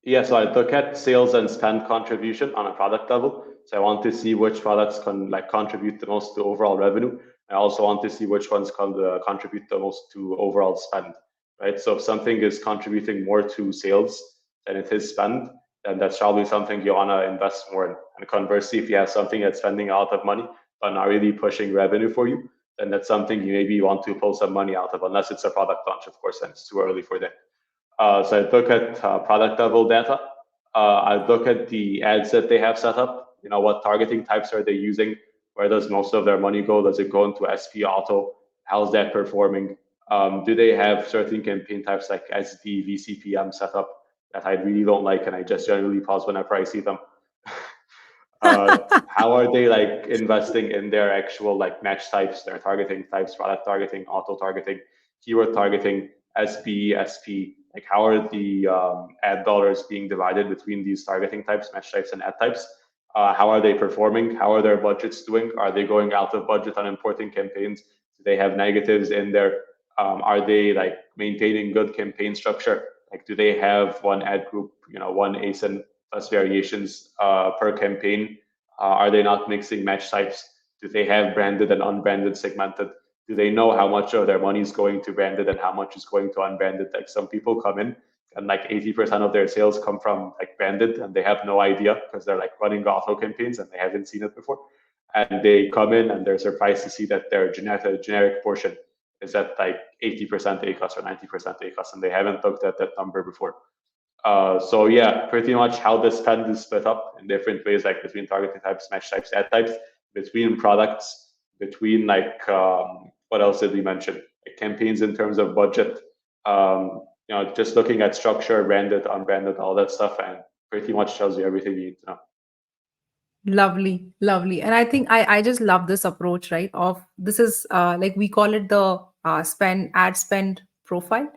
yeah, so I look at sales and spend contribution on a product level. So I want to see which products can like contribute the most to overall revenue. I also want to see which ones contribute the most to overall spend, right? So if something is contributing more to sales than it is spend, then that's probably something you want to invest more in. And conversely, if you have something that's spending a lot of money but not really pushing revenue for you, then that's something you maybe want to pull some money out of, unless it's a product launch, of course, and it's too early for that. So I look at product level data. I look at the ads that they have set up. You know, what targeting types are they using? Where does most of their money go? Does it go into SP Auto? How's that performing? Do they have certain campaign types like SD, VCPM set up that I really don't like, and I just generally pause whenever I see them? How are they like investing in their actual like match types, their targeting types, product targeting, auto targeting, keyword targeting, SB, SP? Like how are the ad dollars being divided between these targeting types, match types, and ad types? How are they performing? How are their budgets doing? Are they going out of budget on important campaigns? Do they have negatives in there? Are they like maintaining good campaign structure? Like, do they have one ad group, you know, one ASIN plus variations per campaign? Are they not mixing match types? Do they have branded and unbranded segmented? Do they know how much of their money is going to branded and how much is going to unbranded? Like some people come in and like 80% of their sales come from like branded and they have no idea because they're like running auto campaigns and they haven't seen it before. And they come in and they're surprised to see that their generic portion is at like 80% ACOS or 90% ACOS and they haven't looked at that number before. So yeah, pretty much how the spend is split up in different ways, like between targeting types, match types, ad types, between products, between like what else did we mention? Like campaigns in terms of budget. You know, just looking at structure, branded, unbranded, all that stuff, and pretty much tells you everything you need to know. Lovely, lovely. And I think I just love this approach, right? Of this is like we call it the ad spend profile.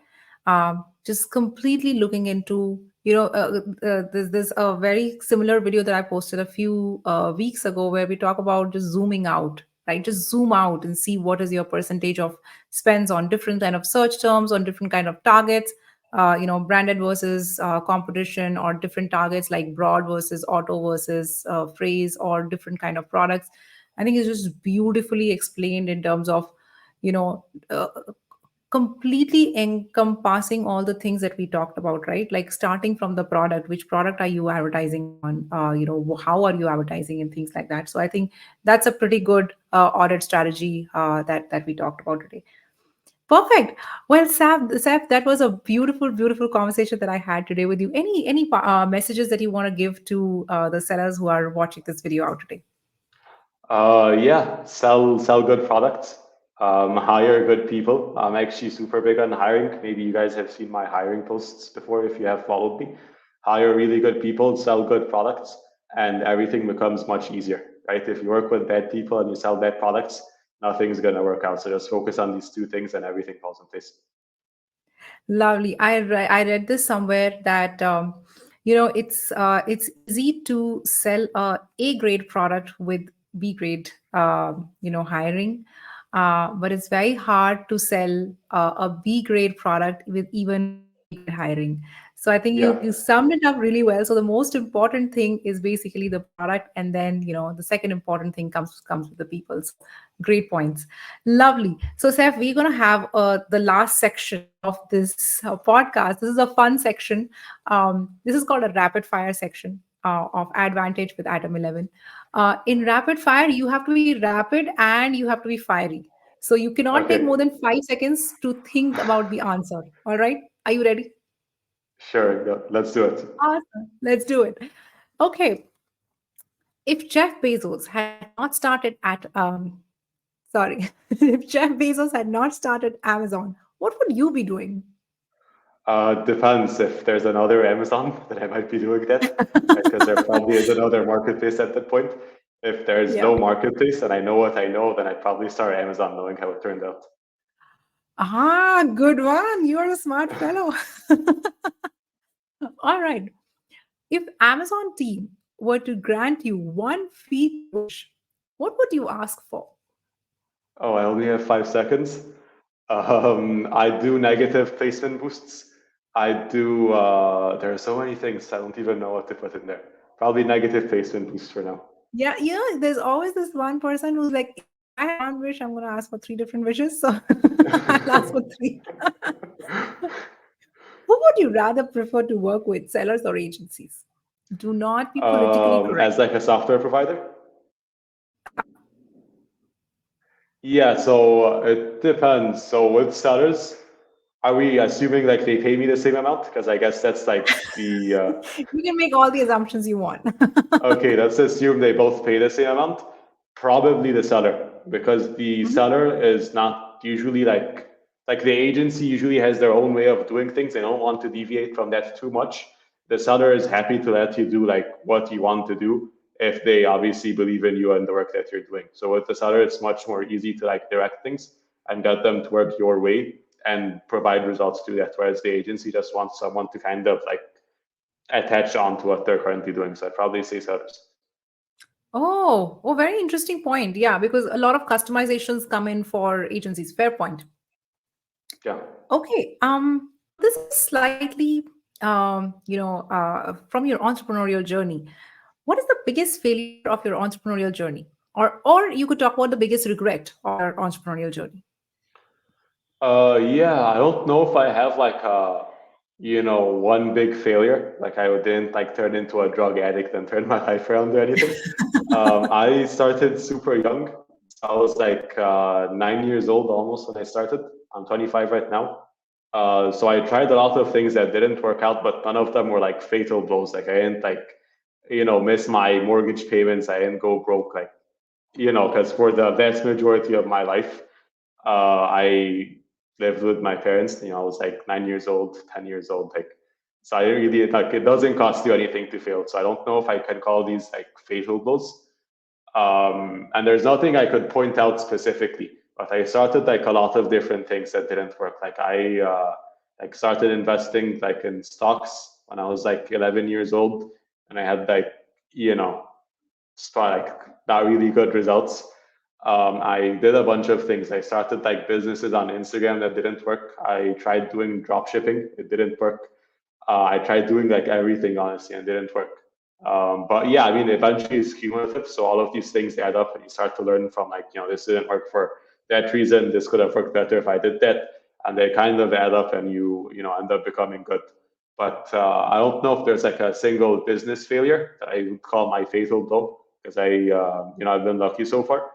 Just completely looking into, there's a very similar video that I posted a few weeks ago where we talk about just zooming out, right? Just zoom out and see what is your percentage of spends on different kind of search terms, on different kind of targets, branded versus competition, or different targets like broad versus auto versus phrase, or different kind of products. I think it's just beautifully explained in terms of, you know uh, completely encompassing all the things that we talked about, right? Like starting from the product, which product are you advertising on, how are you advertising, and things like that. So I think that's a pretty good audit strategy that we talked about today. Perfect. Well, Saf, that was a beautiful, beautiful conversation that I had today with you. Any messages that you want to give to the sellers who are watching this video out today? Yeah, sell good products. Hire good people. I'm actually super big on hiring. Maybe you guys have seen my hiring posts before if you have followed me. Hire really good people, sell good products, and everything becomes much easier, right? If you work with bad people and you sell bad products, nothing's gonna work out. So just focus on these two things and everything falls in place. Lovely. I read this somewhere that it's easy to sell a grade product with B grade hiring, but it's very hard to sell a B grade product with even A grade hiring. So I think Yeah. you summed it up really well. So the most important thing is basically the product, and then the second important thing comes with the people. So great points, lovely. So Seth, we're gonna have the last section of this podcast. This is a fun section. This is called a rapid fire section of AdVantage with Atom11. In rapid fire, you have to be rapid and you have to be fiery. So you cannot take more Okay. than 5 seconds to think about the answer. All right? Are you ready? Sure. Let's do it. Awesome. Let's do it. Okay. If Jeff Bezos had not started sorry, if Jeff Bezos had not started Amazon, what would you be doing? Depends if there's another Amazon, then I might be doing that, because there probably is another marketplace at that point. If there's Yeah. no marketplace and I know what I know, then I'd probably start Amazon knowing how it turned out. Ah, good one. You're a smart fellow. All right. If Amazon team were to grant you one feature wish, what would you ask for? Oh, I only have 5 seconds. I do negative placement boosts. I do, there are so many things, I don't even know what to put in there. Probably negative placement boosts for now. Yeah, there's always this one person who's like, if I have one wish, I'm going to ask for three different wishes. So I'll ask for three. Who would you rather prefer to work with, sellers or agencies? Do not be politically correct. As like a software provider? Yeah. Yeah, so it depends. So with sellers, are we assuming like they pay me the same amount? Because I guess that's like the You can make all the assumptions you want. okay, let's assume they both pay the same amount. Probably the seller, because the Mhm. seller is not usually like the agency usually has their own way of doing things. They don't want to deviate from that too much. The seller is happy to let you do like what you want to do if they obviously believe in you and the work that you're doing. So with the seller, it's much more easy to like direct things and get them to work your way and provide results to that. Whereas the agency just wants someone to kind of like attach on to what they're currently doing. So I'd probably say sellers. Oh, very interesting point. Yeah, because a lot of customizations come in for agencies. Fair point. Yeah. Okay. This is slightly, from your entrepreneurial journey. What is the biggest failure of your entrepreneurial journey? Or you could talk about the biggest regret of your entrepreneurial journey. Yeah, I don't know if I have like one big failure. Like I didn't like turn into a drug addict and turn my life around or anything. I started super young. So I was like 9 years old almost when I started. I'm 25 right now. So I tried a lot of things that didn't work out, but none of them were like fatal blows. Like I didn't like, miss my mortgage payments. I didn't go broke. Like, because for the vast majority of my life, I lived with my parents. I was like 9 years old, 10 years old. Like, so I really like it doesn't cost you anything to fail. So I don't know if I can call these like fatal blows. And there's nothing I could point out specifically, but I started like a lot of different things that didn't work. Like I like started investing like in stocks when I was like 11 years old, and I had like you know like not really good results. I did a bunch of things. I started like businesses on Instagram that didn't work. I tried doing drop shipping. It didn't work. I tried doing like everything honestly and it didn't work. But yeah, I mean, eventually it's cumulative. So all of these things add up and you start to learn from like, this didn't work for that reason. This could have worked better if I did that. And they kind of add up and you end up becoming good. But I don't know if there's like a single business failure that I would call my fatal blow because I've been lucky so far.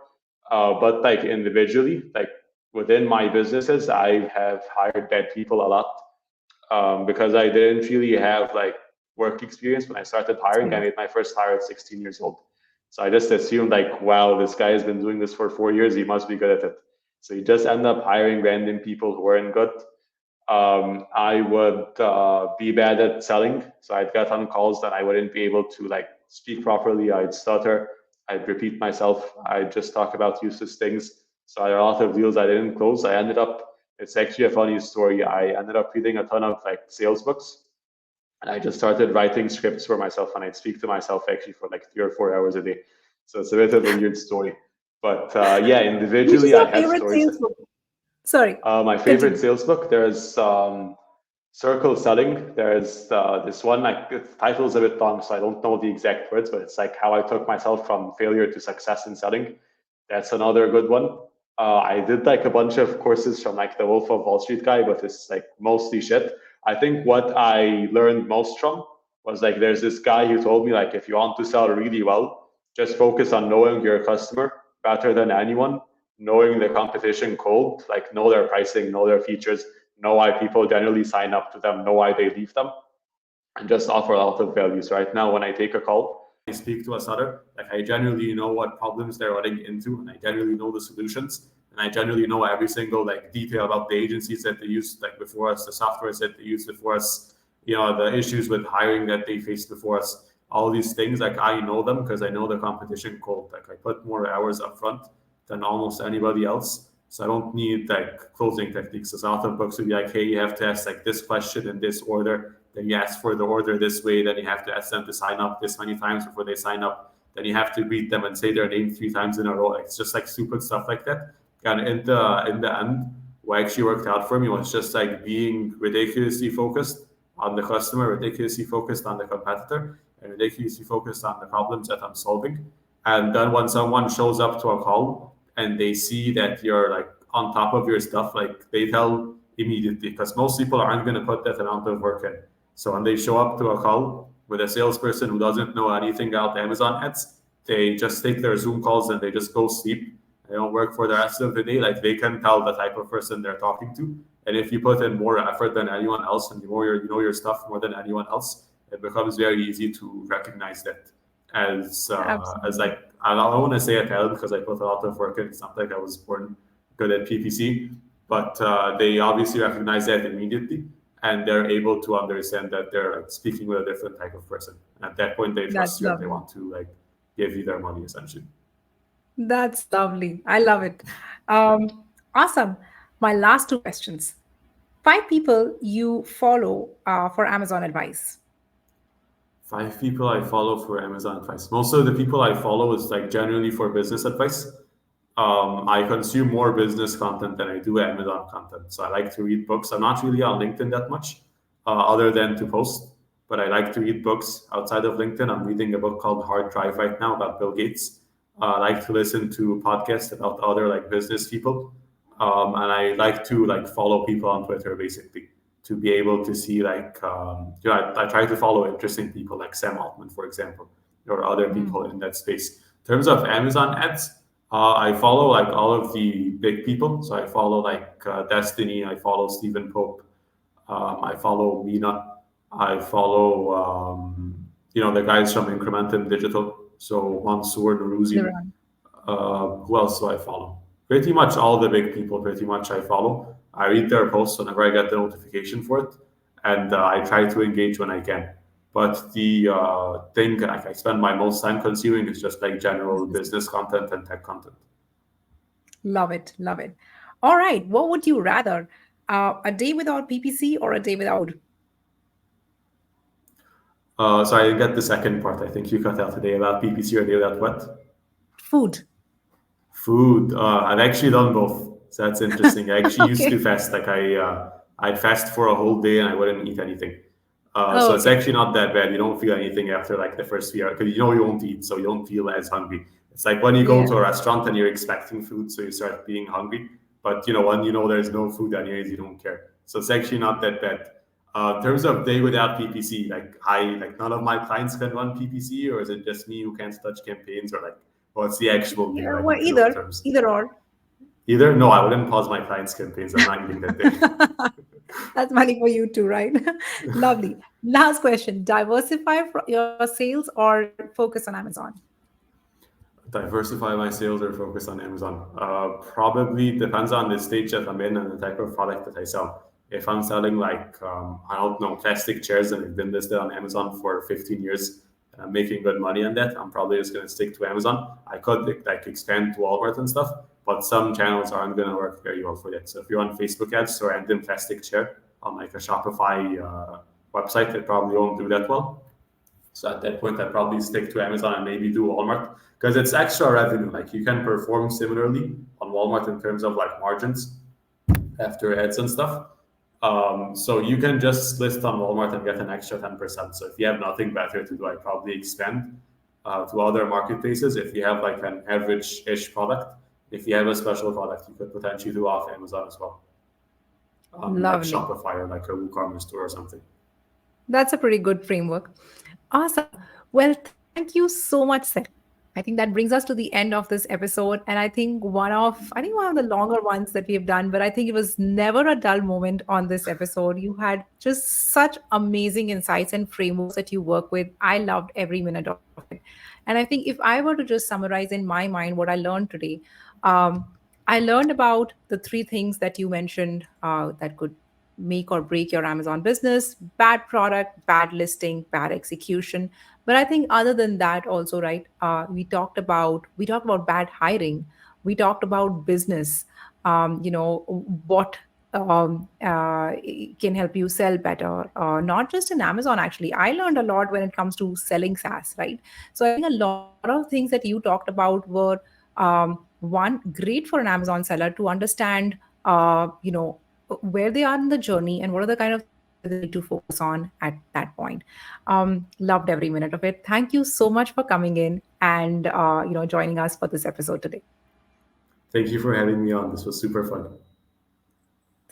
But like individually, like within my businesses, I have hired bad people a lot because I didn't really have like work experience when I started Fair hiring. I enough. made my first hire at 16 years old. So I just assumed like, wow, this guy has been doing this for 4 years. He must be good at it. So you just end up hiring random people who weren't good. I would be bad at selling. So I'd get on calls that I wouldn't be able to like speak properly. I'd stutter. I'd repeat myself. I'd just talk about useless things. So I had a lot of deals I didn't close. I ended up, it's actually a funny story. I ended up reading a ton of like sales books and I just started writing scripts for myself and I'd speak to myself actually for like 3 or 4 hours a day. So it's a bit of a weird story. But yeah, Which is individually, I your had favorite stories. sales book? Sorry, My favorite continue. sales book, there's circle selling. There's this one, like the title is a bit long, so I don't know the exact words, but it's like how I took myself from failure to success in selling. That's another good one. I did like a bunch of courses from like the Wolf of Wall Street guy, but it's like mostly shit. I think what I learned most from was like there's this guy who told me like if you want to sell really well, just focus on knowing your customer better than anyone, knowing the competition cold, like know their pricing, know their features, know why people generally sign up to them, know why they leave them, and just offer a lot of values. Right now, when I take a call, I speak to a seller, like I generally know what problems they're running into, and I generally know the solutions, and I generally know every single like detail about the agencies that they used like before us, the softwares that they used before us, the issues with hiring that they faced before us. All these things, like I know them because I know the competition cold. Like I put more hours up front than almost anybody else. So I don't need like closing techniques. There's a lot of books would be like, hey, you have to ask like this question in this order. Then you ask for the order this way. Then you have to ask them to sign up this many times before they sign up. Then you have to greet them and say their name 3 times in a row. It's just like stupid stuff like that. And in the end, what actually worked out for me was just like being ridiculously focused on the customer, ridiculously focused on the competitor, and ridiculously focused on the problems that I'm solving. And then when someone shows up to a call and they see that you're like on top of your stuff, like they tell immediately because most people aren't going to put that amount of work in. So when they show up to a call with a salesperson who doesn't know anything about Amazon ads, they just take their Zoom calls and they just go sleep. They don't work for the rest of the day. Like they can tell the type of person they're talking to. And if you put in more effort than anyone else and you know your stuff more than anyone else, it becomes very easy to recognize that as Absolutely. like I don't want to say a talent because I put a lot of work in. It's not like I was born good at PPC, but they obviously recognize that immediately, and they're able to understand that they're like speaking with a different type of person. And at that point, they That's trust you and they lovely. want to like give you their money essentially. That's lovely. I love it. Um, awesome. My last two questions. 5 people you follow for Amazon advice. 5 people I follow for Amazon advice. Most of the people I follow is like generally for business advice. I consume more business content than I do Amazon content. So I like to read books. I'm not really on LinkedIn that much, other than to post. But I like to read books outside of LinkedIn. I'm reading a book called Hard Drive right now about Bill Gates. I like to listen to podcasts about other like business people, and I like to like follow people on Twitter basically to be able to see like I try to follow interesting people like Sam Altman, for example, or other Mm, people in that space. In terms of Amazon ads, I follow like all of the big people. So I follow like Destiny. I follow Stephen Pope. I follow Mina. I follow the guys from Incrementum Digital. So Mansoor Naruzi. Niran. Who else do I follow? Pretty much all the big people. Pretty much I follow. I read their posts whenever I get the notification for it, and I try to engage when I can. But the thing like I spend my most time consuming is just like general Business. business content and tech content. Love it. Love it. All right. What would you rather? A day without PPC or a day without food? So I get the second part. I think you cut out today about PPC or day without what? Food. Food. I've actually done both. So that's interesting. I actually used to Okay. fast. Like I'd fast for a whole day and I wouldn't eat anything. So Oh, it's okay. actually not that bad. You don't feel anything after like the first 3 hours because you know you won't eat, so you don't feel as hungry. It's like when you go Yeah. to a restaurant and you're expecting food, so you start being hungry. But when you know there's no food anyways, you don't care. So it's actually not that bad. In terms of day without PPC, like none of my clients can run PPC, or is it just me who can't touch campaigns, or like what's the actual day? Yeah, I well, need to know the either, terms. either or. Either no, I wouldn't pause my clients' campaigns. I'm not eating that day. That's money for you too, right? Lovely. Last question. Diversify your sales or focus on Amazon? Diversify my sales or focus on Amazon? Probably depends on the stage that I'm in and the type of product that I sell. If I'm selling like I don't know plastic chairs and I've been listed on Amazon for 15 years and I'm making good money on that, I'm probably just going to stick to Amazon. I could like expand to Walmart and stuff, but some channels aren't going to work very well for that. So if you want Facebook ads or random plastic chair on like a Shopify website, it probably won't do that well. So at that point, I probably stick to Amazon and maybe do Walmart because it's extra revenue. Like you can perform similarly on Walmart in terms of like margins after ads and stuff. So you can just list on Walmart and get an extra 10%. So if you have nothing better to do, I'd probably expand to other marketplaces. If you have like an average-ish product, if you have a special product, you could potentially do off Amazon as well, like Lovely. Shopify or like a WooCommerce store or something. That's a pretty good framework. Awesome. Well, thank you so much, Seth. I think that brings us to the end of this episode. And I think one of the longer ones that we have done, but I think it was never a dull moment on this episode. You had just such amazing insights and frameworks that you work with. I loved every minute of it. And I think if I were to just summarize in my mind what I learned today, um, I learned about the three things that you mentioned that could make or break your Amazon business: bad product, bad listing, bad execution. But I think other than that, also, right, we talked about bad hiring, we talked about business, what can help you sell better, not just in Amazon. Actually, I learned a lot when it comes to selling SaaS, right? So I think a lot of things that you talked about were one, great for an Amazon seller to understand where they are in the journey and what are the kind of things that they need to focus on at that point. Loved every minute of it. Thank you so much for coming in and joining us for this episode today. Thank you for having me on. This was super fun.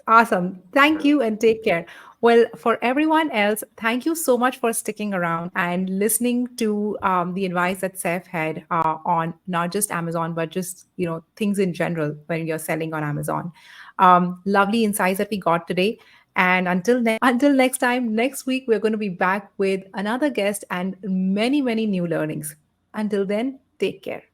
Awesome. Thank you and take care. Well, for everyone else, thank you so much for sticking around and listening to the advice that Seth had on not just Amazon, but just things in general when you're selling on Amazon. Lovely insights that we got today. And until next time, next week we're going to be back with another guest and many new learnings. Until then, take care.